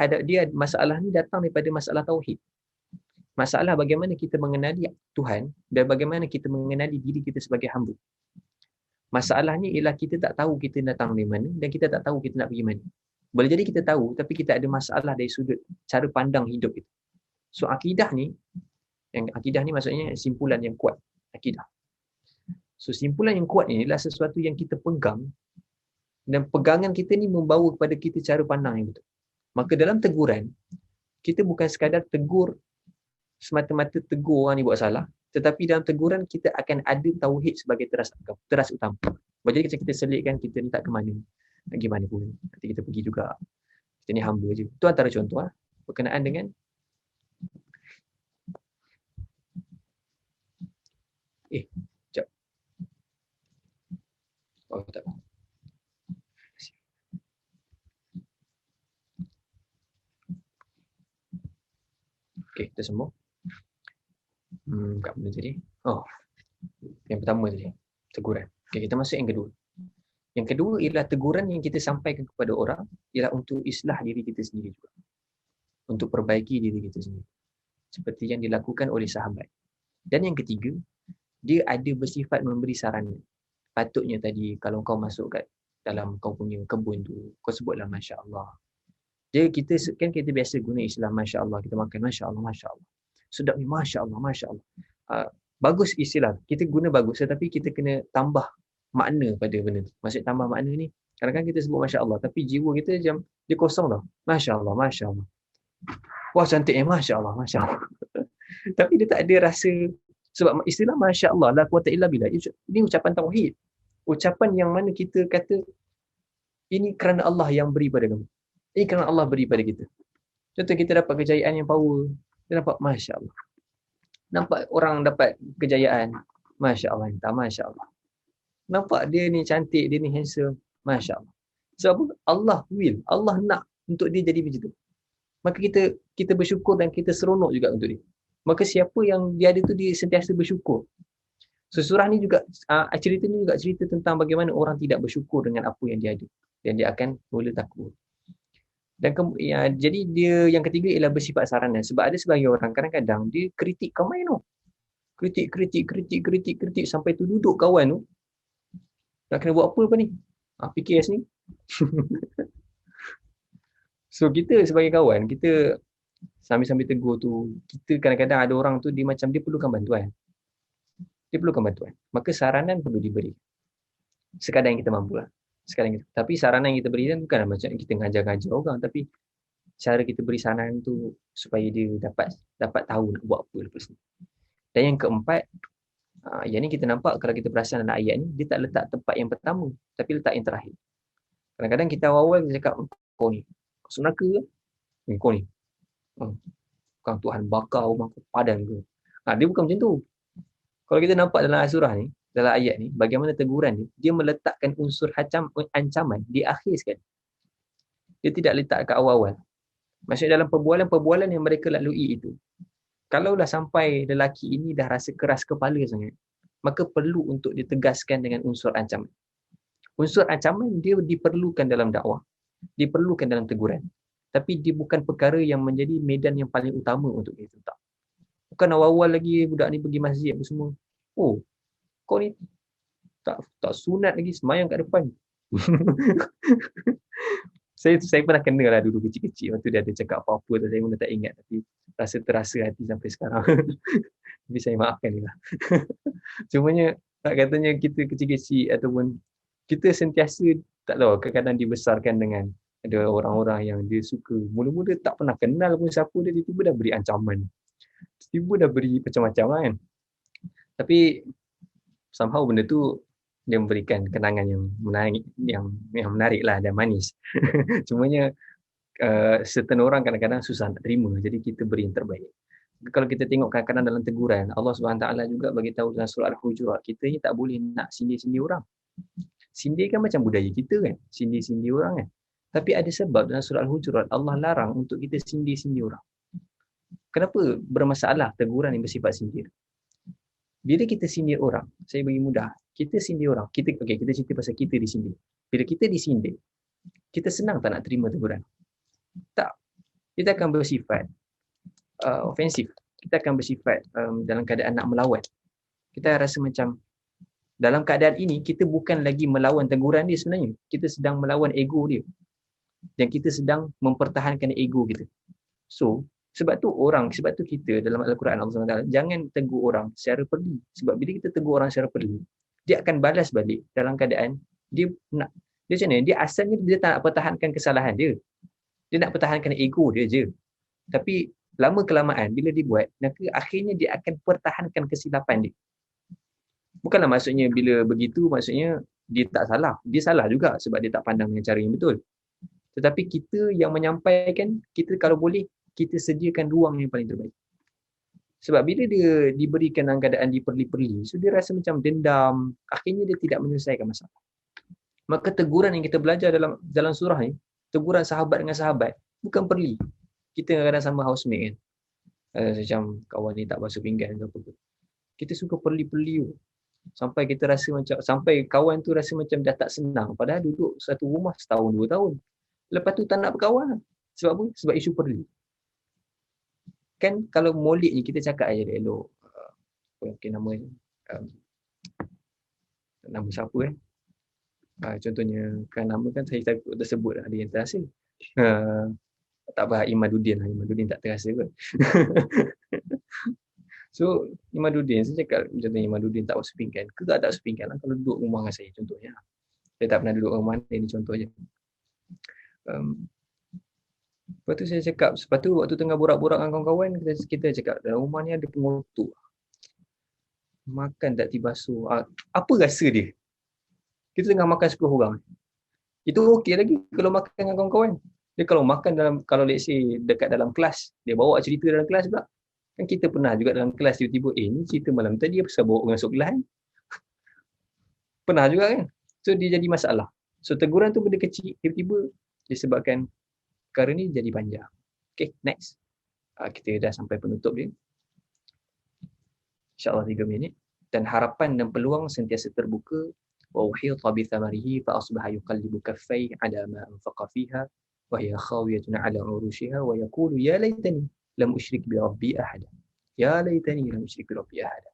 Speaker 2: masalah ni datang daripada masalah tauhid. Masalah bagaimana kita mengenali Tuhan dan bagaimana kita mengenali diri kita sebagai hamba. Masalahnya ialah kita tak tahu kita datang dari mana dan kita tak tahu kita nak pergi mana. Boleh jadi kita tahu tapi kita ada masalah dari sudut cara pandang hidup itu. So akidah ni maksudnya simpulan yang kuat, akidah. So simpulan yang kuat ni adalah sesuatu yang kita pegang dan pegangan kita ni membawa kepada kita cara pandang yang betul. Maka dalam teguran, kita bukan sekadar tegur semata-mata tegur orang ni buat salah, tetapi dalam teguran kita akan ada tauhid sebagai teras utama. Jadi kita selitkan kita ni tak ke mana, gimana pun nanti kita pergi juga, kita ni hamba je. Itu antara contoh berkenaan dengan Oh, tak. Okey, kita sambung. Kat mana tadi? Oh, yang pertama tadi, teguran. Okey, kita masuk yang kedua. Yang kedua ialah teguran yang kita sampaikan kepada orang ialah untuk islah diri kita sendiri juga. Untuk perbaiki diri kita sendiri. Seperti yang dilakukan oleh sahabat. Dan yang ketiga, dia ada bersifat memberi saranan. Patutnya tadi kalau kau masuk kat dalam kau punya kebun tu, kau sebutlah Masya Allah. Jadi kita biasa guna istilah Masya Allah, kita makan Masya Allah, Masya Allah. Sedap ni Masya Allah, Masya Allah. Bagus istilah, kita guna bagus tetapi kita kena tambah makna pada benda tu. Maksud tambah makna ni, kadang-kadang kita sebut Masya Allah tapi jiwa kita macam dia kosong tau. Masya Allah, Masya Allah. Wah cantiknya Masya Allah, Masya Allah. Tapi dia tak ada rasa, sebab istilah Masya Allah, la quwata illa billah, ini ucapan tauhid. Ucapan yang mana kita kata ini kerana Allah yang beri pada kamu. Ini kerana Allah beri pada kita. Contoh kita dapat kejayaan yang power, kita dapat Masya Allah. Nampak orang dapat kejayaan, Masya Allah, entah Masya Allah. Nampak dia ni cantik, dia ni handsome, Masya Allah. Sebab apa? Allah will, Allah nak untuk dia jadi macam tu. Maka kita bersyukur dan kita seronok juga untuk dia. Maka siapa yang dia ada tu, dia sentiasa bersyukur. So, surah ni juga, cerita ni juga cerita tentang bagaimana orang tidak bersyukur dengan apa yang dia ada. Dan dia akan mula takut. Dan jadi dia yang ketiga ialah bersifat saranan. Sebab ada sebahagian orang kadang-kadang dia kritik kawan tu. Kritik sampai tu duduk kawan tu. Nak kena buat apa ni? PKS ni. So kita sebagai kawan, kita sambil-sambil tegur tu, kita kadang-kadang ada orang tu dia macam dia perlukan bantuan. Dia perlukan bantuan. Maka saranan perlu diberi. Sekadar yang kita mampu lah. Tapi saranan yang kita beri kan bukanlah macam kita ngajar-ngajar orang, tapi cara kita beri saranan tu supaya dia dapat tahu nak buat apa lepas ni. Dan yang keempat, yang ni kita nampak kalau kita perasan dalam ayat ni, dia tak letak tempat yang pertama, tapi letak yang terakhir. Kadang-kadang kita awal-awal kita cakap, kau ni, masuk neraka ke? Kau ni, bukan Tuhan bakar rumah kau padan ke? Dia bukan macam tu. Kalau kita nampak dalam surah ni, dalam ayat ni, bagaimana teguran ni, dia meletakkan unsur ancaman di akhir sekali. Dia tidak letak kat awal-awal. Maksudnya dalam perbualan-perbualan yang mereka lalui itu, kalaulah sampai lelaki ini dah rasa keras kepala sangat, maka perlu untuk ditegaskan dengan unsur ancaman. Unsur ancaman dia diperlukan dalam dakwah, diperlukan dalam teguran. Tapi dia bukan perkara yang menjadi medan yang paling utama untuk kita letak. Bukan awal-awal lagi budak ni pergi masjid apa semua. Oh, kau ni tak sunat lagi, semayang kat depan. Saya pernah kena lah dulu kecil-kecil. Waktu dia ada cakap apa-apa tu, saya pun tak ingat. Tapi terasa hati sampai sekarang. Tapi saya maafkan dia lah. Cumanya, tak katanya kita kecil-kecil ataupun kita sentiasa, tak tahu, kadang-kadang dibesarkan dengan ada orang-orang yang dia suka. Mula-mula tak pernah kenal pun siapa dia, tiba-tiba dah beri ancaman. Tiba-tiba dah beri macam-macam kan. Tapi somehow benda tu dia memberikan kenangan yang menarik lah dan manis. Cumanya certain orang kadang-kadang susah nak terima, jadi kita beri yang terbaik. Kalau kita tengok kadang-kadang dalam teguran, Allah SWT juga bagi tahu dalam surah Al-Hujurat, kita ni tak boleh nak sindir-sindir orang. Sindir kan macam budaya kita kan, sindir-sindir orang kan. Tapi ada sebab dalam surah Al-Hujurat Allah larang untuk kita sindir-sindir orang. Kenapa bermasalah teguran yang bersifat sindir? Bila kita sindir orang, saya bagi mudah, kita sindir orang, kita cerita pasal kita disindir. Bila kita disindir, kita senang tak nak terima teguran? Tak. Kita akan bersifat ofensif. Kita akan bersifat dalam keadaan nak melawan. Kita rasa macam dalam keadaan ini, kita bukan lagi melawan teguran dia sebenarnya. Kita sedang melawan ego dia. Dan kita sedang mempertahankan ego kita. So, sebab tu kita dalam Al-Quran Allah SWT jangan tegur orang secara perli. Sebab bila kita tegur orang secara perli, dia akan balas balik dalam keadaan dia macam mana? Dia asalnya dia tak nak pertahankan kesalahan dia. Dia nak pertahankan ego dia je. Tapi lama kelamaan bila dia buat, akhirnya dia akan pertahankan kesilapan dia. Bukanlah maksudnya bila begitu maksudnya dia tak salah. Dia salah juga sebab dia tak pandang dengan cara yang betul. Tetapi kita yang menyampaikan, kita kalau boleh kita sediakan ruang yang paling terbaik. Sebab bila dia diberikan dalam keadaan diperli-perli, so dia rasa macam dendam, akhirnya dia tidak menyelesaikan masalah. Maka teguran yang kita belajar dalam surah ni, teguran sahabat dengan sahabat, bukan perli. Kita kadang-kadang sama housemate kan. Macam kawan ni tak basuh pinggan ke apa ke. Kita suka perli-perli. Sampai kita rasa macam, sampai kawan tu rasa macam dah tak senang. Padahal duduk satu rumah setahun, 2 tahun. Lepas tu tak nak berkawan. Sebab apa? Sebab isu perli. Kan kalau molek ni kita cakap aja dia elok. Okay, nama siapa contohnya kan nama kan saya takut tersebut ada yang terasa. Tak apa, Imaduddin lah. Imaduddin tak terasa kot. So Imaduddin, saya cakap contohnya Imaduddin tak basuh pinggan. Ke tak basuh pinggan lah kalau duduk rumah dengan saya contohnya. Saya tak pernah duduk rumah mana ni contohnya. Lepas tu saya cakap, lepas tu waktu tengah borak-borak dengan kawan-kawan, kita cakap dalam rumah ni ada pengotor. Makan tak dibasuh. Apa rasa dia? Kita tengah makan 10 orang. Itu okey lagi kalau makan dengan kawan-kawan. Dia kalau makan kalau let's say dekat dalam kelas, dia bawa cerita dalam kelas pula. Kan kita pernah juga dalam kelas tiba-tiba, ni cerita malam tadi apa pasal bawa masuk kelas kan? Pernah juga kan? So dia jadi masalah. So teguran tu benda kecil, tiba-tiba disebabkan perkara ni jadi panjang. Okay, next. Kita dah sampai penutup dia. InsyaAllah 3 minit. Dan harapan dan peluang sentiasa terbuka. وَأُحِيطَ بِثَمَرِهِ فَأَصْبَحَ يُقَلِّبُ كَفَّيْهِ عَلَى مَا أَنْفَقَ فِيهَا وَهِيَ خَاوِيَةٌ عَلَى عُرُوشِهَا وَيَقُولُ يَا لَيْتَنِي لَمْ أُشْرِكْ بِرَبِّي أَحَدًا يَا لَيْتَنِي لَمْ أُشْرِكْ بِرَبِّي أَحَدًا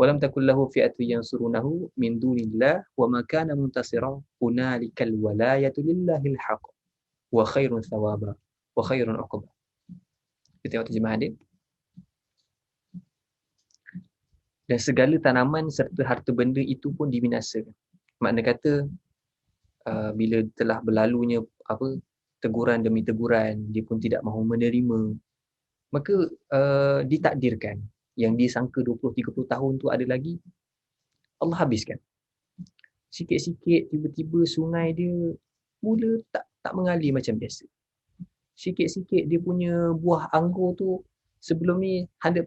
Speaker 2: وَلَمْ تَكُنْ لَهُ فِئَةٌ يَنْصُرُونَهُ مِنْ دُونِ اللَّهِ وَمَا كَانَ مُنْتَصِرًا هُنَالِكَ الْوَلَايَةُ لِلَّهِ الْحَقُّ وَخَيْرٌ ثَوَابًا وَخَيْرٌ عُقْبًا. Kita tengok terjemahan dia. Dan segala tanaman serta harta benda itu pun dibinasakan. Makna kata bila telah berlalunya teguran demi teguran, dia pun tidak mahu menerima, maka ditakdirkan yang disangka 20-30 tahun tu ada lagi, Allah habiskan. Sikit-sikit tiba-tiba sungai dia mula tak mengalir macam biasa. Sikit-sikit dia punya buah anggur tu sebelum ni 100%,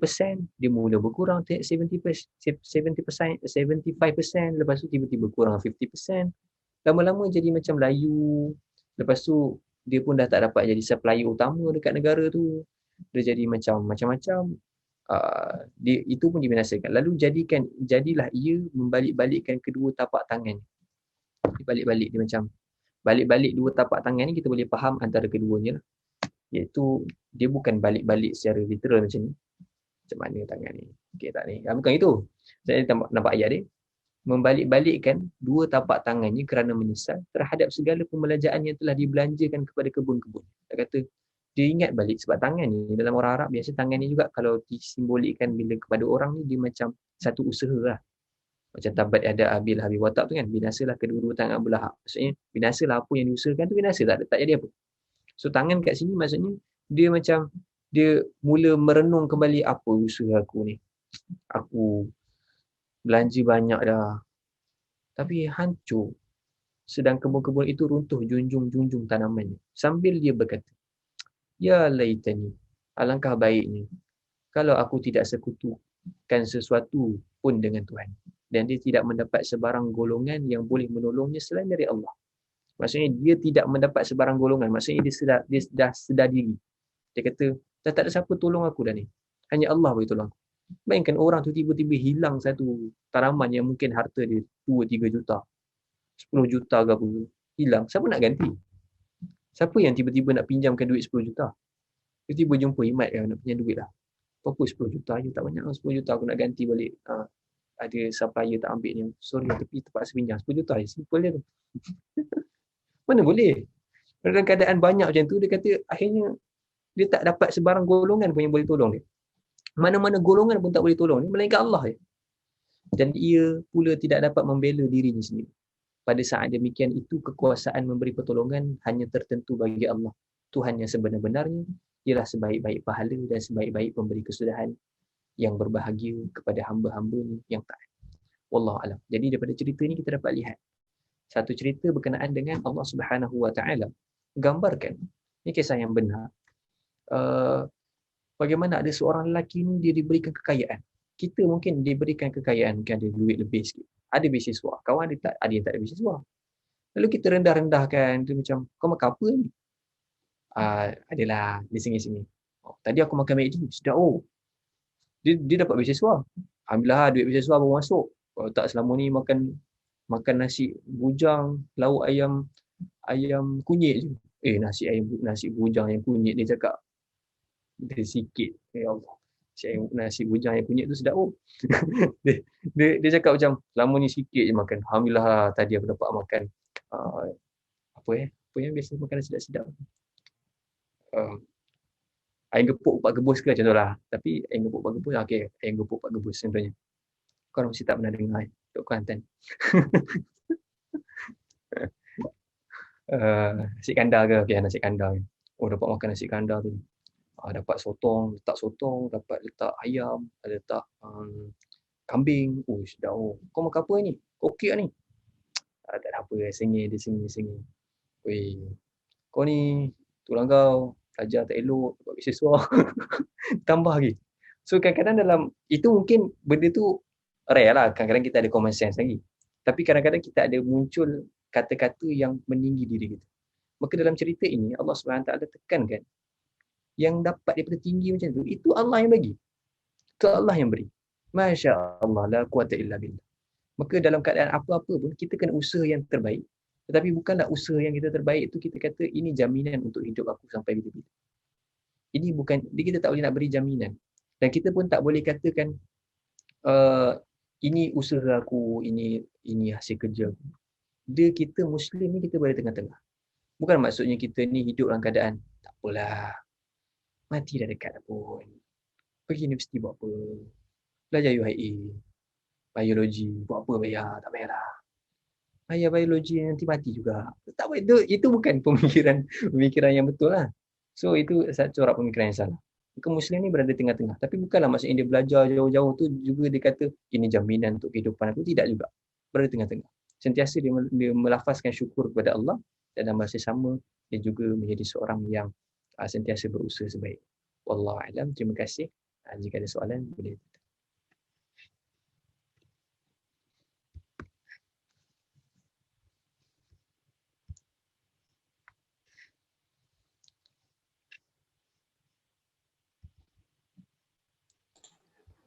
Speaker 2: dia mula berkurang 70%, 75%, lepas tu tiba-tiba kurang 50%. Lama-lama jadi macam layu. Lepas tu dia pun dah tak dapat jadi supplier utama dekat negara tu. Dia jadi macam-macam. Dia itu pun dibinasakan. Lalu jadilah ia membalik-balikkan kedua tapak tangan. Balik-balik dia macam balik-balik dua tapak tangan ni, kita boleh faham antara keduanya lah. Iaitu dia bukan balik-balik secara literal macam ni. Macam mana tangan ni? Okey tak ni? Bukan itu. Saya nampak ayat dia. Membalik-balikkan dua tapak tangannya kerana menyesal terhadap segala pembelajaran yang telah dibelanjakan kepada kebun-kebun. Dia kata, dia ingat balik sebab tangan ni, dalam orang Arab biasa tangan ni juga kalau disimbolikkan bila kepada orang ni, dia macam satu usaha lah. Macam tabat ada abil habis watak tu kan, binasalah kedua-dua tangan belah. Maksudnya, binasalah apa yang diusahakan tu binasa, tak jadi apa. So tangan kat sini maksudnya, dia macam, dia mula merenung kembali apa usaha aku ni. Aku belanja banyak dah, tapi hancur. Sedang kebun-kebun itu runtuh junjung-junjung tanamannya. Sambil dia berkata, ya laitani, alangkah baiknya kalau aku tidak sekutukan sesuatu pun dengan Tuhan. Dan dia tidak mendapat sebarang golongan yang boleh menolongnya selain dari Allah. Maksudnya dia tidak mendapat sebarang golongan. Maksudnya dia dah sedar diri. Dia kata, dah tak ada siapa tolong aku dah ni. Hanya Allah boleh tolong aku. Bayangkan orang tu tiba-tiba hilang satu tanaman yang mungkin harta dia 2-3 juta. 10 juta ke apa. Hilang. Siapa nak ganti? Siapa yang tiba-tiba nak pinjamkan duit 10 juta? Tiba-tiba jumpa Imat yang nak pinjam duit lah. Apa 10 juta je tak banyak. 10 juta aku nak ganti balik. Ada supplier tak ambil ni. Sorry, tapi terpaksa pinjam. 10 juta je. Simple dia tu. Mana boleh? Dalam keadaan banyak macam tu, dia kata akhirnya dia tak dapat sebarang golongan pun yang boleh tolong dia. Mana-mana golongan pun tak boleh tolong dia, melainkan Allah je. Dan ia pula tidak dapat membela dirinya sendiri. Pada saat demikian itu, kekuasaan memberi pertolongan hanya tertentu bagi Allah. Tuhan yang sebenar-benarnya ialah sebaik-baik pahala dan sebaik-baik pemberi kesudahan yang berbahagia kepada hamba-hambanya yang taat. Wallahu a'lam. Jadi daripada cerita ni kita dapat lihat satu cerita berkenaan dengan Allah Subhanahu Wa Taala gambarkan, ini kisah yang benar, bagaimana ada seorang lelaki ni dia diberikan kekayaan. Kita mungkin diberikan kekayaan, mungkin ada duit lebih sikit, ada beasiswa, kawan ada yang tak ada beasiswa. Lalu kita rendah-rendahkan, tu macam, kau makan apa ni? Adalah, di sini-sini. Oh, tadi aku makan McD, sedap dia dapat beasiswa. Alhamdulillah duit beasiswa baru masuk. Kalau tak selama ni makan makan nasi bujang, lauk ayam kunyit je. Nasi bujang yang kunyit dia cakap dia sikit. Ya Allah. Nasi bujang yang kunyit tu sedap dia, dia cakap macam lama ni sikit je makan. Alhamdulillah lah, tadi aku dapat makan uh, apa yang biasa makan sedap-sedap. Uh, Ayam gepuk Pak Gebus ke macam tu lah. Tapi ayam gepuk Pak Gebus, okey, ayam gepuk Pak Gebus contohnya. Kau mesti tak pernah dengar Tok Kelantan. Nasi kandar ke? Okay, nasi kandar. Oh, dapat makan nasi kandar tu. Dapat sotong, letak sotong, dapat letak ayam, letak kambing. Oh, sedap. Oh, kau makan apa ni? Okey ni. Tak ada apa, sengih. Weh, kau ni, tulang kau, belajar tak elok, dapat beasiswa. Tambah lagi. So, kadang-kadang dalam, itu mungkin benda tu rare lah. Kadang-kadang kita ada common sense lagi. Tapi kadang-kadang kita ada muncul kata-kata yang meninggi diri kita. Maka dalam cerita ini, Allah SWT tekankan, yang dapat daripada tinggi macam tu, itu Allah yang bagi. Itu Allah yang beri. Masya Allah, la quwata illa billah. Maka dalam keadaan apa-apa pun, kita kena usaha yang terbaik. Tetapi bukanlah usaha yang kita terbaik itu kita kata, ini jaminan untuk hidup aku sampai bila-bila. Ini bukan, kita tak boleh nak beri jaminan. Dan kita pun tak boleh katakan, ini usaha aku, ini hasil kerja aku. Kita Muslim ni, kita berada tengah-tengah. Bukan maksudnya kita ni hidup dalam keadaan, tak apalah, mati dah dekat pun. Pergi universiti buat apa? Belajar UIA, biologi, buat apa bayar? Tak bayar lah. Bayar biologi nanti mati juga. Tak apa, itu bukan pemikiran yang betul lah. So, itu satu corak pemikiran yang salah. Maka Muslim ni berada tengah-tengah. Tapi bukanlah maksudnya dia belajar jauh-jauh tu juga dia kata, ini jaminan untuk kehidupan aku. Tidak juga. Berada tengah-tengah. Sentiasa dia melafazkan syukur kepada Allah dan dalam masa sama, dia juga menjadi seorang yang sentiasa berusaha sebaik. Wallahualam. Terima kasih. Jika ada soalan, boleh.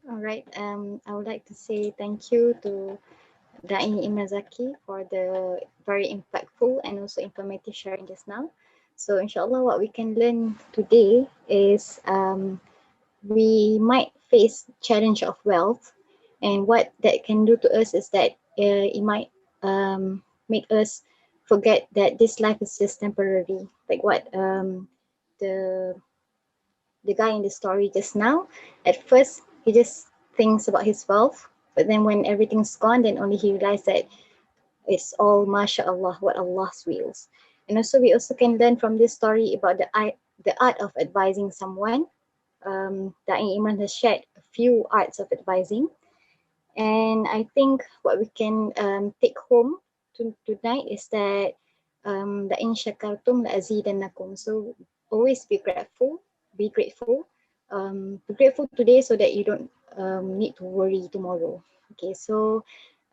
Speaker 1: All right. I would like to say thank you to Da'i Imazaki for the very impactful and also informative sharing just now. So inshallah, what we can learn today is we might face challenge of wealth, and what that can do to us is that it might make us forget that this life is just temporary. Like what the guy in the story just now, at first he just thinks about his wealth, but then when everything's gone, then only he realized that it's all mashallah, what Allah's wills. And also we also can learn from this story about the art of advising someone. Da'i Iman has shared a few arts of advising, and I think what we can take home tonight is that La'in syakartum la'azidannakum. So always be grateful. Be grateful today so that you don't need to worry tomorrow. Okay, so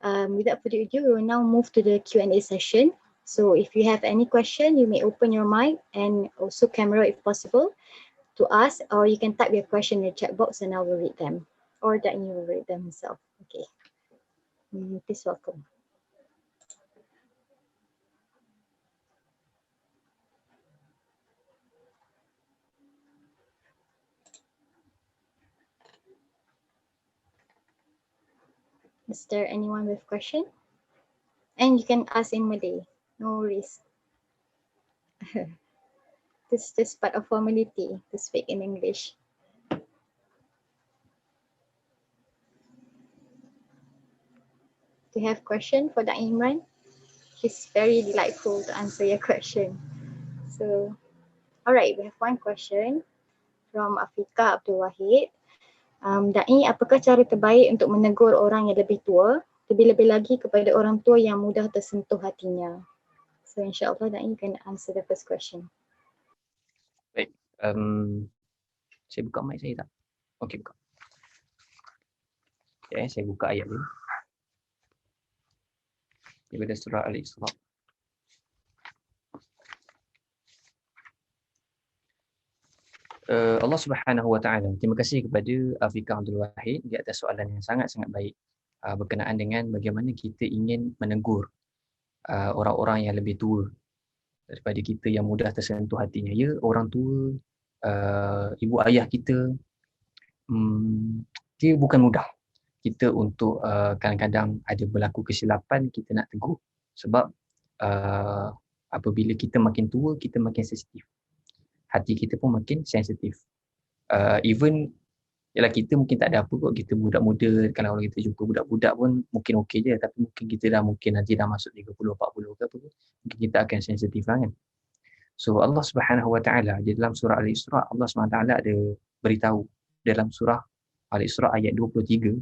Speaker 1: without further ado, we will now move to the Q&A session. So if you have any question, you may open your mic and also camera if possible to ask, or you can type your question in the chat box and I will read them, or that you will read them himself. Okay, please welcome. Is there anyone with question? And you can ask in Malay, no worries. This is just part of formality to speak in English. Do you have question for the Imran? He's very delightful to answer your question. So, all right, we have one question from Afika Abdul Wahid. Da'i, apakah cara terbaik untuk menegur orang yang lebih tua, lebih-lebih lagi kepada orang tua yang mudah tersentuh hatinya? So insyaAllah Da'i, you can answer the first question.
Speaker 2: Baik. Saya buka mic saya tak? Okey, buka. Okay, saya buka ayat ni. Daripada surah Al-Isra. Allah Subhanahu Wa Taala. Terima kasih kepada Afika Abdul Wahid di atas soalan yang sangat-sangat baik berkenaan dengan bagaimana kita ingin menegur orang-orang yang lebih tua daripada kita yang mudah tersentuh hatinya. Ya, orang tua, ibu ayah kita, dia bukan mudah kita untuk kadang-kadang ada berlaku kesilapan kita nak tegur. Sebab apabila kita makin tua, kita makin sensitif. Hati kita pun makin sensitif. Even yalah, kita mungkin tak ada apa kot, kita budak muda, kalau kita jumpa budak-budak pun mungkin okey je, tapi mungkin kita dah mungkin nanti dah masuk 30 40 ke apa, mungkin kita akan sensitif lah kan. So Allah Subhanahu Wa Taala di dalam surah Al-Isra, Allah Subhanahu Wa Taala ada beritahu dalam surah Al-Isra ayat 23,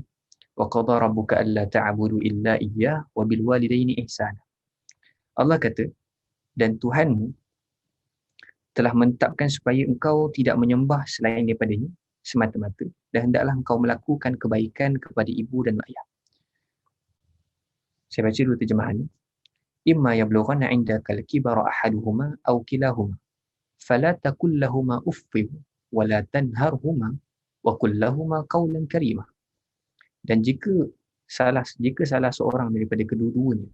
Speaker 2: wa qadha rabbuka alla ta'budu illa iyyah wa bil walidaini ihsana. Allah kata, dan Tuhanmu telah menetapkan supaya engkau tidak menyembah selain daripadanya semata-mata, dan hendaklah engkau melakukan kebaikan kepada ibu dan ayah. Saya baca dulu terjemahan. Imma yablughanna 'indaka al-kibara ahaduhuma aw kilahuma fala taqul lahumā uffin wa la tanharhuma wa qul lahumā qawlan karīmah. Dan jika salah seorang daripada kedua-duanya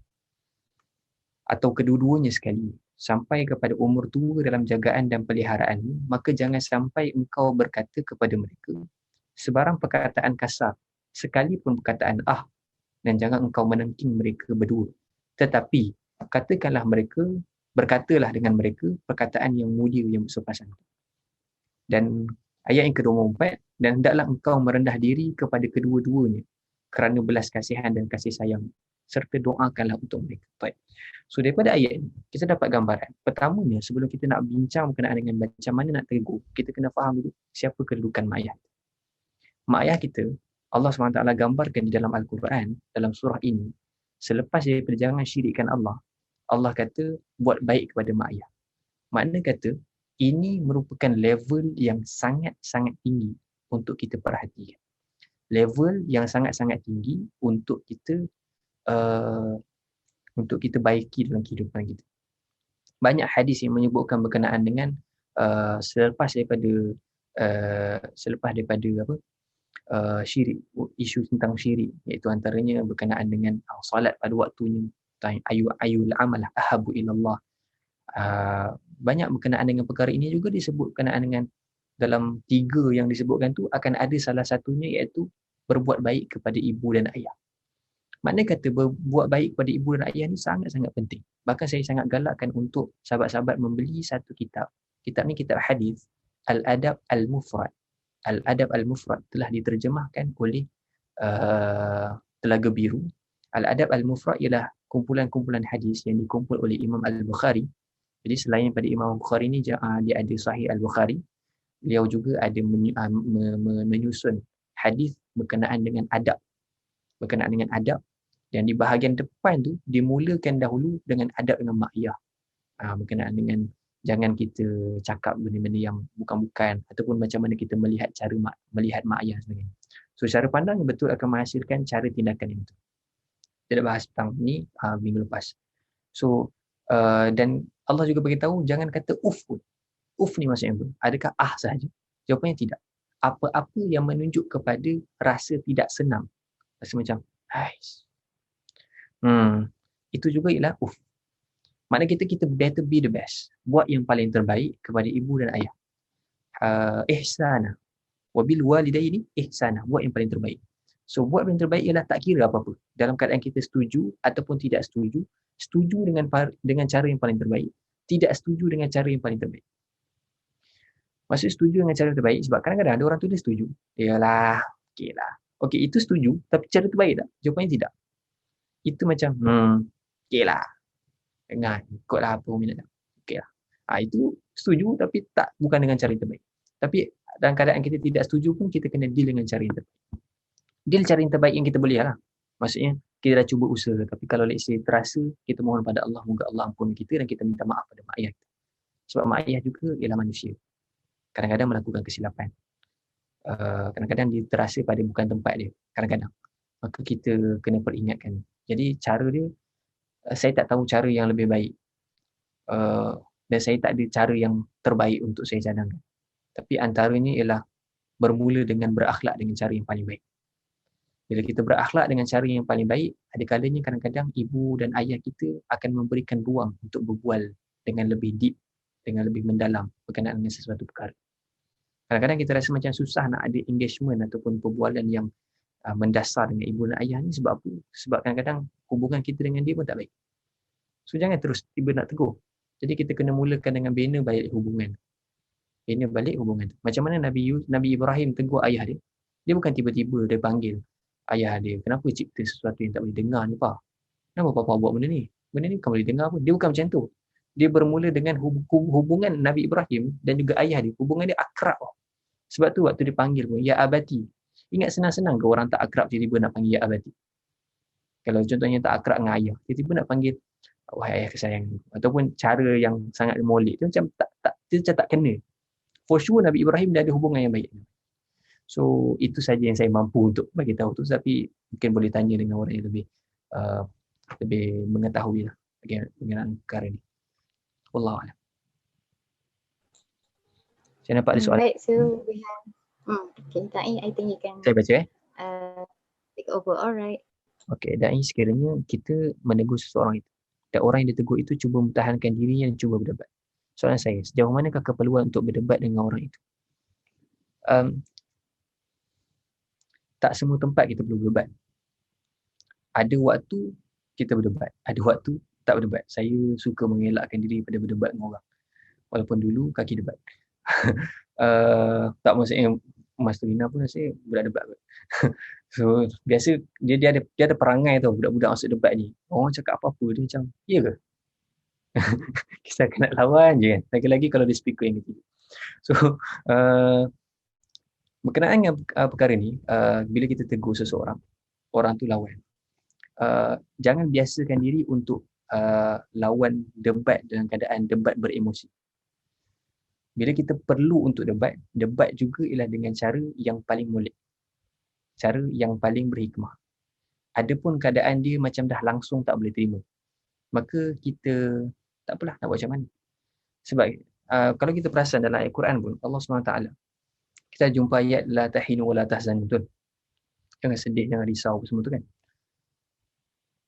Speaker 2: atau kedua-duanya sekali sampai kepada umur tua dalam jagaan dan peliharaanmu, maka jangan sampai engkau berkata kepada mereka sebarang perkataan kasar, sekalipun perkataan dan jangan engkau menengking mereka berdua. Tetapi berkatalah dengan mereka perkataan yang mulia, yang bersopan santun. Dan ayat yang ke-24, dan hendaklah engkau merendah diri kepada kedua-duanya kerana belas kasihan dan kasih sayang, serta doakanlah untuk mereka. Baik. So daripada ayat ini, kita dapat gambaran. Pertamanya, sebelum kita nak bincang berkenaan dengan macam mana nak tegur, kita kena faham dulu siapa kedudukan mak ayah. Mak ayah kita, Allah SWT gambarkan di dalam Al-Quran, dalam surah ini, selepas daripada jangan syirikkan Allah, Allah kata buat baik kepada mak ayah. Makna kata, ini merupakan level yang sangat-sangat tinggi untuk kita perhatikan. Level yang sangat-sangat tinggi untuk kita baiki dalam kehidupan kita. Banyak hadis yang menyebutkan berkenaan dengan selepas daripada syirik, isu tentang syirik, iaitu antaranya berkenaan dengan solat pada waktunya, ayul amalah ahabu ilallah. Banyak berkenaan dengan perkara ini juga disebut berkenaan dengan dalam 3 yang disebutkan tu akan ada salah satunya, iaitu berbuat baik kepada ibu dan ayah. Makna kata berbuat baik kepada ibu dan ayah ni sangat-sangat penting. Bahkan saya sangat galakkan untuk sahabat-sahabat membeli satu kitab. Kitab ni kitab hadis, Al-Adab Al-Mufrad. Al-Adab Al-Mufrad telah diterjemahkan oleh Telaga Biru. Al-Adab Al-Mufrad ialah kumpulan-kumpulan hadis yang dikumpul oleh Imam Al-Bukhari. Jadi selain daripada Imam Al-Bukhari ni, dia ada Sahih Al-Bukhari. Beliau juga ada menyusun hadis berkenaan dengan adab. Dan di bahagian depan tu dimulakan dahulu dengan adab dengan mak ayah. Berkenaan dengan jangan kita cakap benda-benda yang bukan-bukan, ataupun macam mana kita melihat mak ayah sebenarnya. So cara pandang yang betul akan menghasilkan cara tindakan yang betul. Kita dah bahas tentang ni minggu lepas. So dan Allah juga beritahu jangan kata uff pun. Uff ni maksudnya apa? Adakah sahaja? Jawapannya tidak. Apa-apa yang menunjuk kepada rasa tidak senang, rasa macam itu juga ialah uff. Maknanya kita better be the best. Buat yang paling terbaik kepada ibu dan ayah. Ihsana. Wabil walidaini ihsana. Buat yang paling terbaik. So buat yang terbaik ialah tak kira apa-apa. Dalam keadaan kita setuju ataupun tidak setuju. Setuju dengan cara yang paling terbaik. Tidak setuju dengan cara yang paling terbaik. Maksud setuju dengan cara terbaik sebab kadang-kadang ada orang tu dia setuju. Yalah, okeylah. Okey, itu setuju, tapi cara terbaik tak? Jawapannya tidak. Itu macam, okeylah. Dengar, ikutlah apa Umi nak. Okeylah. Itu setuju tapi bukan dengan cara yang terbaik. Tapi dalam keadaan kita tidak setuju pun, kita kena deal dengan cara yang terbaik. Deal cara yang terbaik yang kita boleh lah. Maksudnya, kita dah cuba usaha. Tapi kalau let's say terasa, kita mohon pada Allah, moga Allah ampuni kita dan kita minta maaf pada mak ayah kita. Sebab mak ayah juga ialah manusia. Kadang-kadang melakukan kesilapan. Kadang-kadang dia terasa pada bukan tempat dia. Kadang-kadang. Maka kita kena peringatkan. Jadi cara dia, saya tak tahu cara yang lebih baik. Dan saya tak ada cara yang terbaik untuk saya cadangkan. Tapi antaranya ialah bermula dengan berakhlak dengan cara yang paling baik. Bila kita berakhlak dengan cara yang paling baik, ada kalanya kadang-kadang ibu dan ayah kita akan memberikan ruang untuk berbual dengan lebih deep, dengan lebih mendalam berkenaan dengan sesuatu perkara. Kadang-kadang kita rasa macam susah nak ada engagement ataupun perbualan yang mendasar dengan ibu dan ayah ni sebab apa? Sebab kadang-kadang hubungan kita dengan dia pun tak baik. So jangan terus tiba nak tegur. Jadi kita kena mulakan dengan bina balik hubungan. Bina balik hubungan tu. Macam mana Nabi Ibrahim tegur ayah dia? Dia bukan tiba-tiba dia panggil ayah dia. Kenapa cipta sesuatu yang tak boleh dengar ni, Pak? Kenapa Papa buat benda ni? Benda ni bukan boleh dengar pun. Dia bukan macam tu. Dia bermula dengan hubungan Nabi Ibrahim dan juga ayah dia. Hubungan dia akrab. Sebab tu waktu dia panggil pun, Ya Abati. Ingat senang-senang ke orang tak akrab tiba-tiba nak panggil Ya Abati? Kalau contohnya tak akrab dengan ayah, tiba-tiba nak panggil wahai ayah kesayang. Ataupun cara yang sangat molek tu macam dia macam tak kena. For sure Nabi Ibrahim dia ada hubungan yang baik. So itu saja yang saya mampu untuk bagi tahu tu, tapi mungkin boleh tanya dengan orang yang lebih mengetahui lah dengan perkara ni. Wallahu a'lam. Saya nampak ada soalan.
Speaker 1: Right, so we have okay, Da'i, I think you can
Speaker 2: Saya baca
Speaker 1: take over. Alright.
Speaker 2: Okey, Da'i, sekiranya kita menegur seseorang itu dan orang yang ditegur itu cuba mempertahankan dirinya dan cuba berdebat. Soalan saya, sejauh manakah keperluan untuk berdebat dengan orang itu? Tak semua tempat kita perlu berdebat. Ada waktu kita berdebat, ada waktu tak berdebat. Saya suka mengelakkan diri pada berdebat dengan orang. Walaupun dulu kaki debat. Tak maksudnya Mas Tulina pun saya budak debat. So biasa dia ada perangai tau budak-budak masuk debat ni. Orang cakap apa-apa dia macam, ya ke? Kita akan nak lawan je kan. Lagi-lagi kalau dia speaker yang ketiga. So berkenaan dengan perkara ni, bila kita tegur seseorang, orang tu lawan. Jangan biasakan diri untuk lawan debat dalam keadaan debat beremosi. Bila kita perlu untuk debat juga ialah dengan cara yang paling molek. Cara yang paling berhikmah. Adapun keadaan dia macam dah langsung tak boleh terima, maka kita tak apalah nak buat macam mana. Sebab kalau kita perasan dalam ayat Quran pun, Allah SWT, kita jumpa ayat la tahinu wa la tahzanu, betul? Jangan sedih, jangan risau semua tu kan.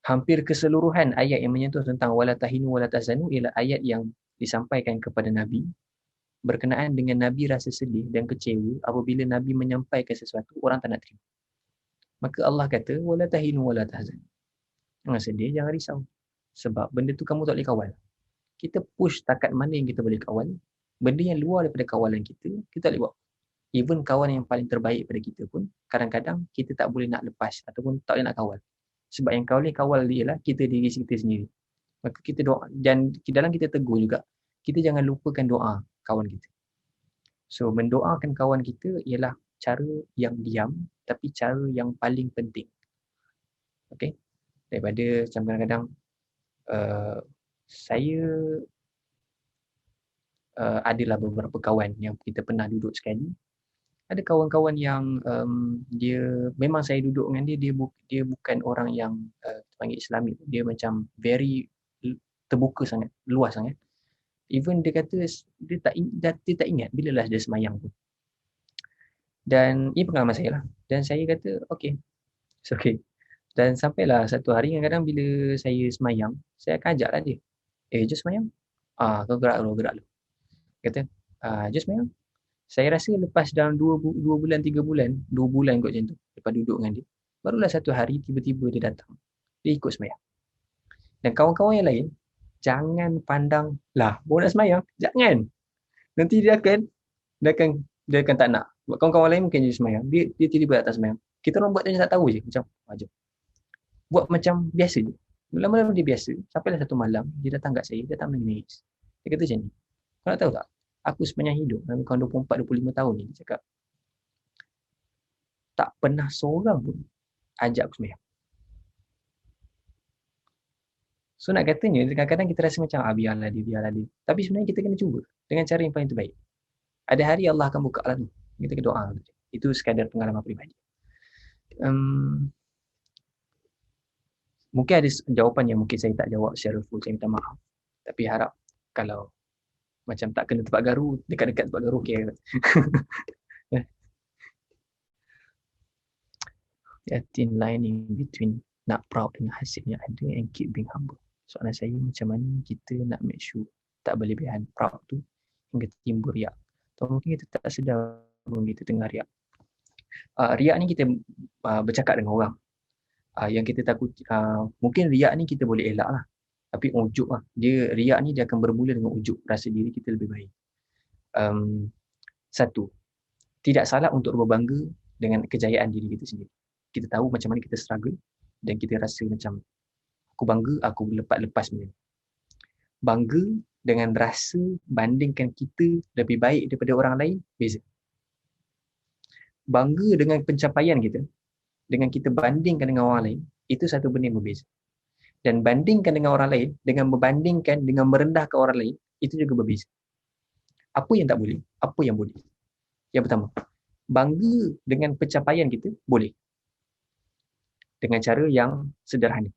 Speaker 2: Hampir keseluruhan ayat yang menyentuh tentang wala tahinu wala tahzanu ialah ayat yang disampaikan kepada Nabi berkenaan dengan Nabi rasa sedih dan kecewa apabila Nabi menyampaikan sesuatu orang tak nak terima. Maka Allah kata wala tahinu wala tahzanu. Jangan sedih, jangan risau. Sebab benda tu kamu tak boleh kawal. Kita push takat mana yang kita boleh kawal. Benda yang luar daripada kawalan kita tak boleh buat. Even kawan yang paling terbaik pada kita pun kadang-kadang kita tak boleh nak lepas ataupun tak boleh nak kawal. Sebab yang boleh kawal dia lah kita diri kita sendiri. Maka kita doa, dan dalam kita tegur juga, kita jangan lupakan doa kawan kita. So mendoakan kawan kita ialah cara yang diam tapi cara yang paling penting. Okay? Daripada macam kadang-kadang saya adalah beberapa kawan yang kita pernah duduk sekali. Ada kawan-kawan yang dia memang saya duduk dengan dia bukan orang yang panggil Islami. Dia macam very terbuka sangat, luas sangat. Even dia kata dia tak ingat bila last dia semayang pun. Dan ini pengalaman saya lah. Dan saya kata okay, it's okay. Dan sampailah satu hari kadang-kadang bila saya semayang, saya akan ajaklah dia. Jom semayang. Kau gerak lu. Kata, jom semayang. Saya rasa lepas dalam 2 bulan, 3 bulan, 2 bulan kot macam tu, lepas duduk dengan dia, barulah satu hari tiba-tiba dia datang. Dia ikut semayang. Dan kawan-kawan yang lain, jangan pandang, lah, baru nak semayang. Jangan. Nanti dia akan tak nak. Kawan-kawan lain mungkin dia semayang. Dia tiba-tiba datang semayang. Kita orang buat dia tak tahu je. Macam, jom. Buat macam biasa je. Lama-lama dia biasa. Sampailah satu malam, dia datang kat saya, dia datang menangis. Dia kata macam ni. Kau nak tahu tak? Aku sepanjang hidup, dalam kawan 24-25 tahun ni, dia cakap, tak pernah seorang pun ajak aku semayang. So nak katanya, kadang-kadang kita rasa macam, biarlah dia. Tapi sebenarnya kita kena cuba dengan cara yang paling terbaik. Ada hari Allah akan buka lah tu. Kita kena doa. Itu sekadar pengalaman peribadi. Mungkin ada jawapan yang mungkin saya tak jawab secara full, saya minta maaf. Tapi harap kalau Macam tak kena tempat garu, dekat-dekat tempat garu okey. A thin lining between nak proud dengan hasil yang ada and keep being humble. Soalan saya macam mana kita nak make sure tak berlebihan proud tu hingga timbul riak. Atau mungkin kita tak sedar pun kita tengah riak. Riak ni kita bercakap dengan orang. Yang kita takut, mungkin riak ni kita boleh elak lah. Tapi ujub lah. Riak ni dia akan bermula dengan ujub. Rasa diri kita lebih baik. Satu, tidak salah untuk berbangga dengan kejayaan diri kita sendiri. Kita tahu macam mana kita struggle dan kita rasa macam aku bangga, aku lepas benda ni. Bangga dengan rasa bandingkan kita lebih baik daripada orang lain, beza. Bangga dengan pencapaian kita, dengan kita bandingkan dengan orang lain, itu satu benda yang berbeza. Dan bandingkan dengan orang lain, dengan membandingkan, dengan merendahkan orang lain, itu juga berbeza. Apa yang tak boleh, apa yang boleh. Yang pertama, bangga dengan pencapaian kita, boleh. Dengan cara yang sederhana.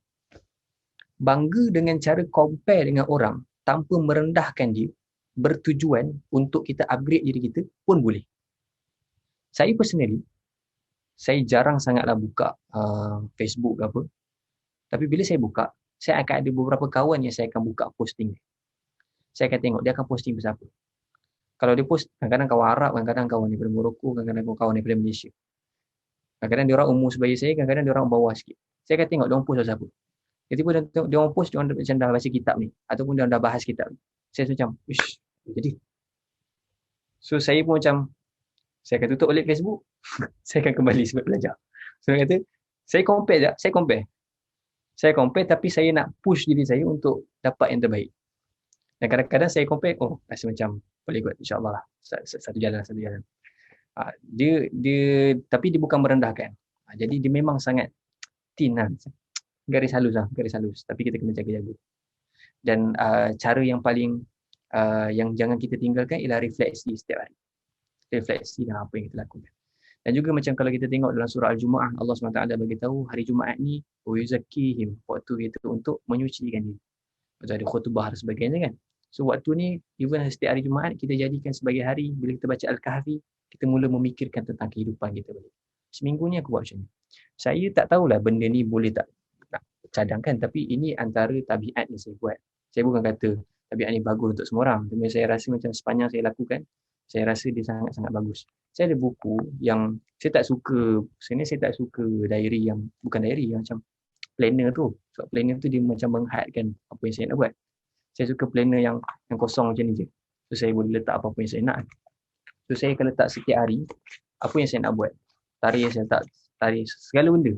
Speaker 2: Bangga dengan cara compare dengan orang tanpa merendahkan dia, bertujuan untuk kita upgrade diri kita pun boleh. Saya personally, saya jarang sangatlah buka Facebook ke apa. Tapi bila saya buka, saya akan ada beberapa kawan yang saya akan buka posting. Saya akan tengok dia akan posting pasal apa. Kalau dia post, kadang-kadang kawan Arab, kadang-kadang kawan daripada Morocco, kadang-kadang kawan daripada Malaysia. Kadang-kadang dia orang umur sebaya saya, kadang-kadang dia orang bawah sikit. Saya akan tengok dia orang post pasal apa. Tiba-tiba dia orang post, dia orang macam dah baca kitab ni. Ataupun dia orang dah bahas kitab ni. Saya macam, ish, jadi. So saya pun macam, saya akan tutup balik Facebook, saya akan kembali sebab belajar. So dia kata, saya compare je, saya compare tapi saya nak push diri saya untuk dapat yang terbaik. Dan kadang-kadang saya compare, rasa macam boleh kot, insyaAllah lah. Satu jalan. Tapi dia bukan merendahkan. Jadi dia memang sangat thin lah. Garis halus. Tapi kita kena jaga-jaga. Dan cara yang paling, yang jangan kita tinggalkan ialah refleksi setiap hari. Refleksi dalam apa yang kita lakukan. Dan juga macam kalau kita tengok dalam surah Al-Jumu'ah, Allah SWT beritahu hari Jumaat ni, وَيُزَكِّيهِمْ, waktu itu untuk menyucikan diri. Macam ada khutbah dan sebagainya kan. So waktu ni, even setiap hari Jumaat, kita jadikan sebagai hari, bila kita baca Al-Kahfi, kita mula memikirkan tentang kehidupan kita balik. Seminggu ni aku buat macam ni. Saya tak tahulah benda ni boleh tak nak cadangkan, tapi ini antara tabiat yang saya buat. Saya bukan kata tabiat ni bagus untuk semua orang. Tapi saya rasa macam sepanjang saya lakukan, saya rasa dia sangat-sangat bagus. Saya ada buku yang saya tak suka, sebenarnya saya tak suka diary yang, bukan diary, yang macam planner tu. Sebab planner tu dia macam menghadkan apa yang saya nak buat. Saya suka planner yang kosong macam ni je. So saya boleh letak apa-apa yang saya nak. So saya akan letak setiap hari apa yang saya nak buat. Tarikh yang saya letak, tarikh segala benda.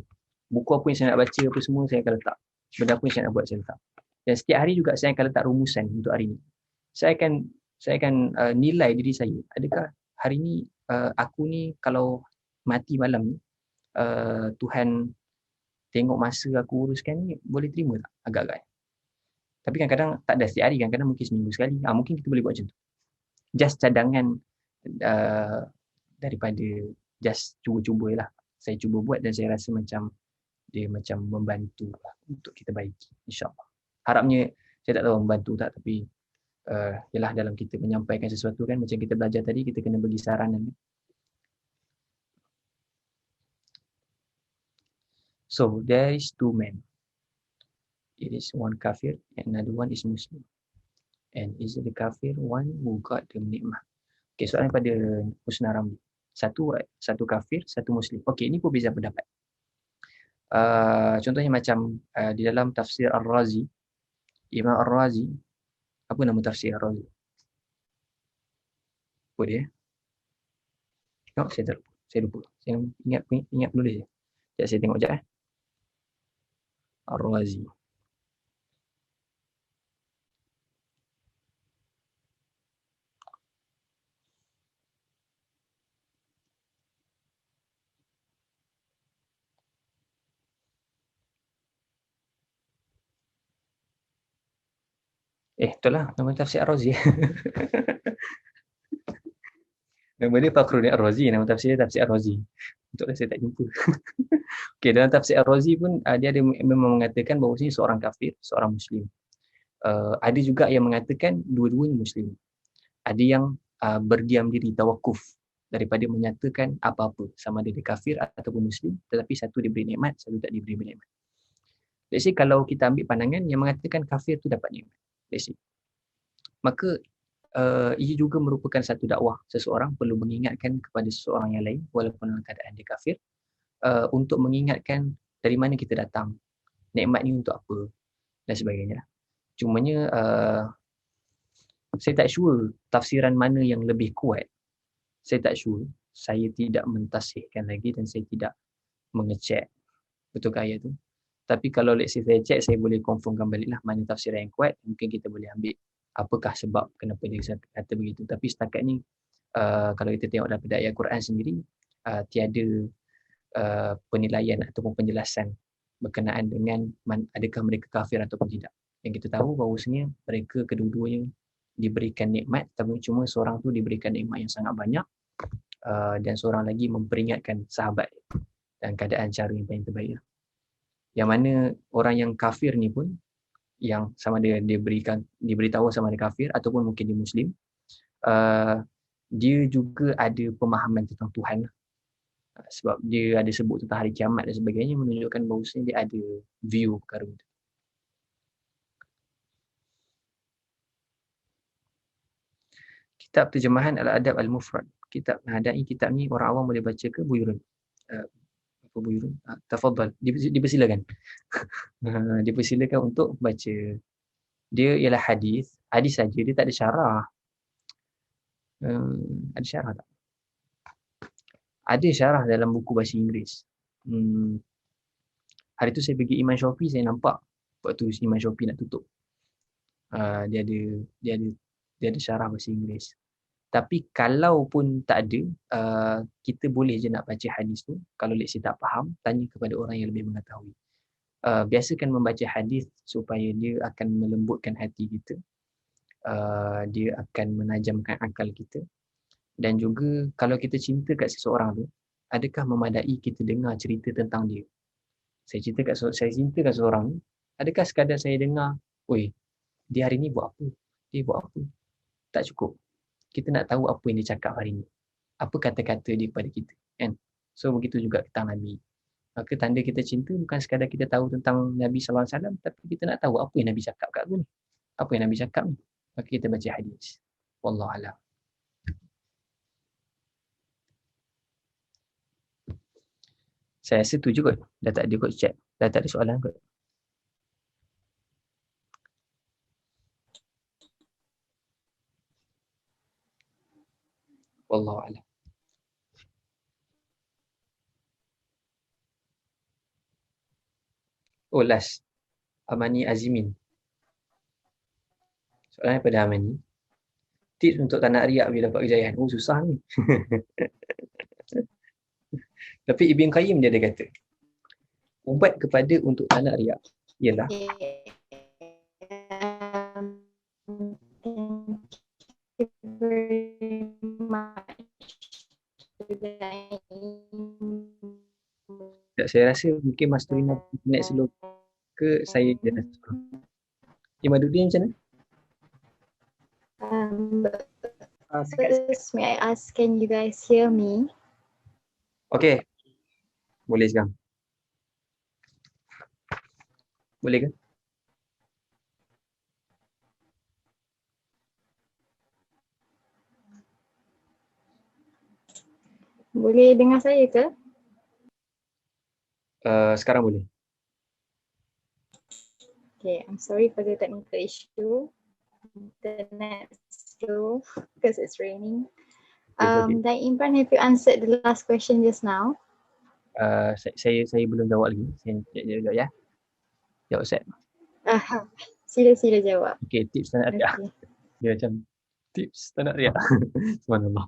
Speaker 2: Buku apa yang saya nak baca, apa semua saya akan letak. Benda apa yang saya nak buat, saya letak. Dan setiap hari juga saya akan letak rumusan untuk hari ni. Saya akan nilai diri saya. Adakah hari ni aku ni kalau mati malam ni, Tuhan tengok masa aku uruskan ni, boleh terima tak? Agak-agak. Tapi kadang-kadang tak ada setiap hari, kadang-kadang mungkin seminggu sekali. Mungkin kita boleh buat macam tu. Just cadangan daripada just cuba-cuba lah. Saya cuba buat dan saya rasa macam dia macam membantu lah untuk kita baiki, insyaAllah. Harapnya, saya tak tahu membantu tak, tapi ialah dalam kita menyampaikan sesuatu kan, macam kita belajar tadi, kita kena bagi saranan. So, there is two men. It is one kafir and another one is Muslim. And is the kafir one who got the nikmah? Okay, soalan pada Husna Ramli. Satu kafir, satu Muslim. Okay, ini perbezaan pendapat. Contohnya macam di dalam tafsir Ar-Razi, Imam Ar-Razi, apa nama tafsir Ar-Razi? Apa dia? Saya lupa. Saya ingat penulis je. Sekejap saya tengok sekejap. Ar-Razi. Betul lah, nama tafsir Ar-Razi. Nama dia Fakhruddin Ar-Razi, nama tafsir dia tafsir Ar-Razi. Untuklah saya tak jumpa. Okay, dalam tafsir Ar-Razi pun dia ada memang mengatakan bahawa seorang kafir, seorang Muslim. Ada juga yang mengatakan dua-duanya Muslim. Ada yang berdiam diri, tawakuf daripada menyatakan apa-apa sama ada dia kafir ataupun muslim, tetapi satu diberi nikmat, satu tak diberi nikmat. Let's say kalau kita ambil pandangan yang mengatakan kafir tu dapat nikmat, let's say, maka ia juga merupakan satu dakwah. Seseorang perlu mengingatkan kepada seseorang yang lain walaupun dalam keadaan dia kafir, untuk mengingatkan dari mana kita datang, nikmat ni untuk apa dan sebagainya. Cumanya saya tak sure tafsiran mana yang lebih kuat. Saya tak sure. Saya tidak mentasihkan lagi dan saya tidak mengecek betul ke ayat tu. Tapi kalau let's say saya check, saya boleh confirmkan baliklah mana tafsiran yang kuat. Mungkin kita boleh ambil apakah sebab kenapa dia kata begitu. Tapi setakat ni, kalau kita tengok daripada ayat Quran sendiri, tiada penilaian ataupun penjelasan berkenaan dengan adakah mereka kafir ataupun tidak. Yang kita tahu bahawasanya mereka kedua-duanya diberikan nikmat, tapi cuma seorang tu diberikan nikmat yang sangat banyak, dan seorang lagi memperingatkan sahabat dan keadaan cara yang paling terbaik. Yang mana orang yang kafir ni pun, yang sama dia diberitahu sama dia kafir ataupun mungkin dia muslim, dia juga ada pemahaman tentang Tuhan. Sebab dia ada sebut tentang hari kiamat dan sebagainya, menunjukkan bahawasanya dia ada view perkara itu. Kitab terjemahan Al-Adab Al-Mufrad. Kitab kitab ni orang awam boleh baca ke Buyurun? Apa Buyurun? Tafadhal, dipersilakan. Dipersilakan untuk baca. Dia ialah hadis saja, dia tak ada syarah. Ada syarah tak? Ada syarah dalam buku bahasa Inggeris. Hari tu saya pergi Iman Shopee, saya nampak waktu Iman Shopee nak tutup. Dia ada syarah bahasa Inggeris. Tapi kalau pun tak ada, kita boleh je nak baca hadis tu. Kalau let's say tak faham, tanya kepada orang yang lebih mengetahui. Biasakan membaca hadis supaya dia akan melembutkan hati kita. Dia akan menajamkan akal kita. Dan juga kalau kita cinta kat seseorang tu, adakah memadai kita dengar cerita tentang dia? Saya cinta kat seseorang ni, adakah sekadar saya dengar, oi, dia hari ni buat apa? Dia buat apa? Tak cukup. Kita nak tahu apa yang dia cakap hari ni. Apa kata-kata dia kepada kita, kan? So begitu juga tentang Nabi. Maka tanda kita cinta bukan sekadar kita tahu tentang Nabi sallallahu alaihi wasallam, tapi kita nak tahu apa yang Nabi cakap kat aku ni. Apa yang Nabi cakap ni. Maka kita baca hadis. Wallahu a'lam. Saya rasa tu je kot. Dah tak ada kot chat. Dah tak ada soalan kot. Wallahu a'lam. Oh, last. Amani Azimin. Soalan daripada Amani. Tips untuk tak nak riak bila dapat kejayaan. Oh, susah ni. Tapi Ibn Qayyim dia ada kata, ubat kepada untuk tak nak riak ialah saya rasa mungkin Mas Turina next dulu ke saya je nak seorang. Imaduddin macam mana?
Speaker 1: First, may I ask, can you guys hear me?
Speaker 2: Okay. Boleh sekarang. Boleh ke?
Speaker 1: Boleh dengar saya ke?
Speaker 2: Sekarang boleh.
Speaker 1: Okay, I'm sorry for the technical issue. Internet slow because it's raining.
Speaker 2: Okay.
Speaker 1: Dan Imran, have you answered the last question just now?
Speaker 2: Saya belum jawab lagi. Saya jawab ya. Jawab Ustaz.
Speaker 1: Sila jawab.
Speaker 2: Okay, tips tak nak riak. Okay. Dia macam tips tak nak riak. Subhanallah.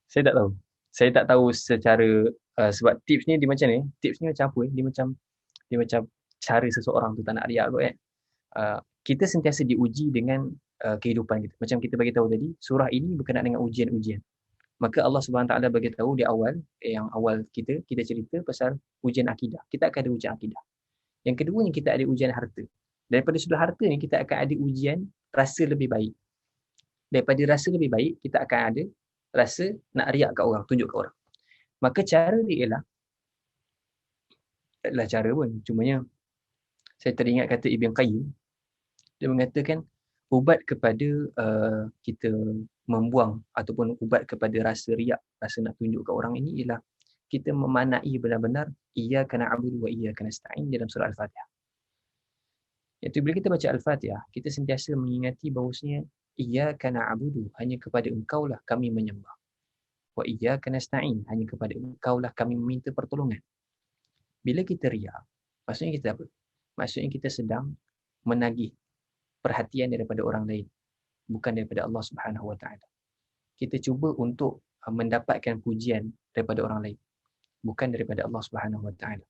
Speaker 2: Saya tak tahu. Saya tak tahu secara sebab tips ni dia macam ni. Tips ni macam apa? Dia macam cara seseorang tu tak nak riak kot kan. Kita sentiasa diuji dengan kehidupan kita. Macam kita bagi tahu tadi, surah ini berkenaan dengan ujian-ujian. Maka Allah Subhanahu Taala bagi tahu di awal, yang awal kita cerita pasal ujian akidah. Kita akan ada ujian akidah. Yang keduanya kita ada ujian harta. Daripada sudut harta ni kita akan ada ujian rasa lebih baik. daripada rasa lebih baik, kita akan ada rasa nak riak kat orang, tunjuk kat orang. Maka cara dia ialah, adalah cara pun, cumanya saya teringat kata Ibn Qayyim, dia mengatakan ubat kepada kita membuang ataupun ubat kepada rasa riak, rasa nak tunjuk kat orang ini ialah kita memanai benar-benar iyyaka na'budu wa iyyaka nasta'in dalam surah Al-Fatihah. Iaitu bila kita baca Al-Fatihah, kita sentiasa mengingati bahawasanya iyyaka na'budu, hanya kepada engkau lah kami menyembah. Wa iyyaka nasta'in, hanya kepada engkau lah kami meminta pertolongan. Bila kita riak, maksudnya kita apa? Maksudnya kita sedang menagih perhatian daripada orang lain, bukan daripada Allah Subhanahu Wa Taala. Kita cuba untuk mendapatkan pujian daripada orang lain, bukan daripada Allah Subhanahu Wa Taala.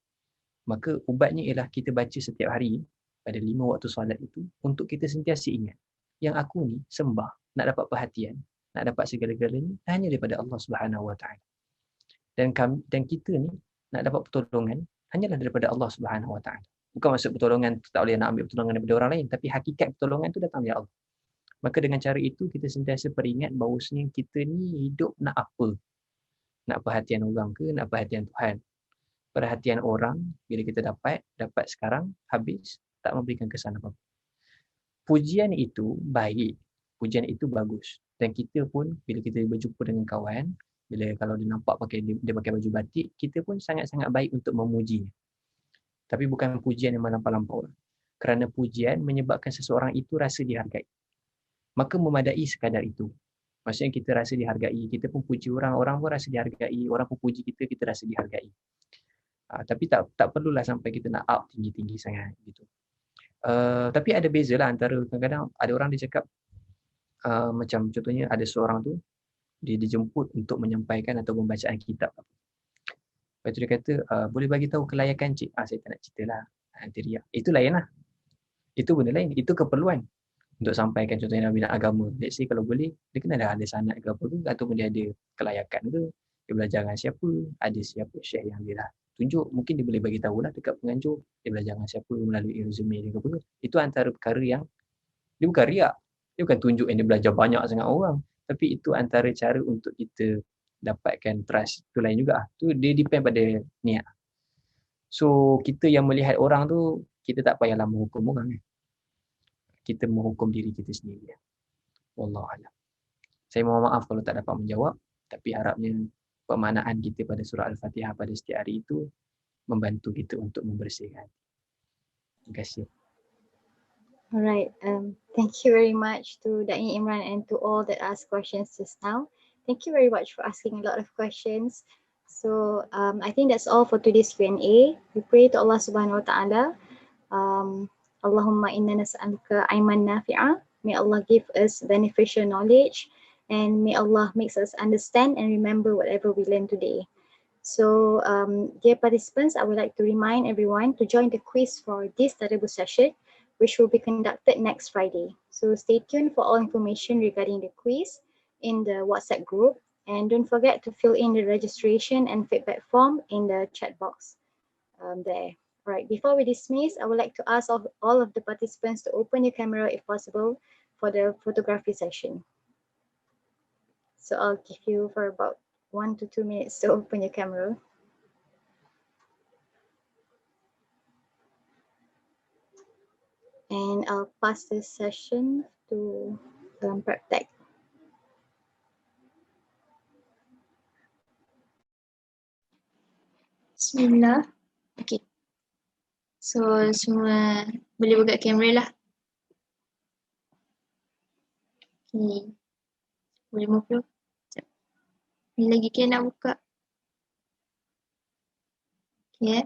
Speaker 2: Maka ubatnya ialah kita baca setiap hari pada 5 waktu solat itu untuk kita sentiasa ingat yang aku ni sembah, nak dapat perhatian, nak dapat segala-galanya hanya daripada Allah Subhanahu Wa Taala. Dan kita ni nak dapat pertolongan hanyalah daripada Allah Subhanahu Wa Taala. Bukan maksud pertolongan tu tak boleh nak ambil pertolongan daripada orang lain, tapi hakikat pertolongan tu datang dari Allah. Maka dengan cara itu kita sentiasa peringat bahawasanya kita ni hidup nak apa? Nak perhatian orang ke, nak perhatian Tuhan? Perhatian orang bila kita dapat sekarang, habis, tak memberikan kesan apa-apa. Pujian itu baik, pujian itu bagus. Dan kita pun bila kita berjumpa dengan kawan, bila kalau dia nampak dia pakai baju batik, kita pun sangat-sangat baik untuk memujinya. Tapi bukan pujian yang melampau-lampau. Kerana pujian menyebabkan seseorang itu rasa dihargai. Maka memadai sekadar itu. Maksudnya kita rasa dihargai, kita pun puji orang, orang pun rasa dihargai, orang pun puji kita, kita rasa dihargai. Tapi tak perlulah sampai kita nak up tinggi-tinggi sangat gitu. Tapi ada beza lah antara kadang-kadang ada orang dia cakap macam contohnya ada seorang tu dia dijemput untuk menyampaikan atau membacaan kitab. Lepas tu dia kata, boleh bagi tahu kelayakan cik? Saya tak nak cerita lah. Nanti riak. Itu lain lah. Itu benda lain. Itu keperluan. Untuk sampaikan contohnya dalam bidang agama. Let's say kalau boleh, dia kena ada sanad ke apa ke, ataupun dia ada kelayakan ke, dia belajar dengan siapa, ada siapa syekh yang dia dah tunjuk, mungkin dia boleh bagi tahu lah dekat penganjur, dia belajar dengan siapa melalui resume dia ke apa ke. Itu antara perkara yang, dia bukan riak, dia bukan tunjuk yang dia belajar banyak sangat orang, tapi itu antara cara untuk kita dapatkan trust. Itu lain juga. Tu dia depend pada niat. So kita yang melihat orang tu, kita tak payahlah menghukum orang. Kita menghukum diri kita sendiri. Wallahualam. Saya mohon maaf kalau tak dapat menjawab, tapi harapnya pemaknaan kita pada surah Al-Fatihah pada setiap hari itu membantu kita untuk membersihkan. Terima kasih.
Speaker 1: Alright, thank you very much to Da'i Imran and to all that asked questions just now. Thank you very much for asking a lot of questions. So I think that's all for today's Q&A. We pray to Allah Subhanahu Wa Taala. Allahumma inna nas'aluka ilman nafi'a. May Allah give us beneficial knowledge, and may Allah makes us understand and remember whatever we learn today. So, dear participants, I would like to remind everyone to join the quiz for this tadabbur session, which will be conducted next Friday. So stay tuned for all information regarding the quiz in the WhatsApp group, and don't forget to fill in the registration and feedback form in the chat box there. Right, before we dismiss, I would like to ask all of the participants to open your camera if possible for the photography session. So I'll give you for about 1 to 2 minutes to open your camera. And I'll pass this session to PrepTech.
Speaker 3: Bismillah. Okay. So semua boleh buka kamera lah. Okay. Boleh move dulu. Sekejap. Ni lagi kan nak buka. Okay.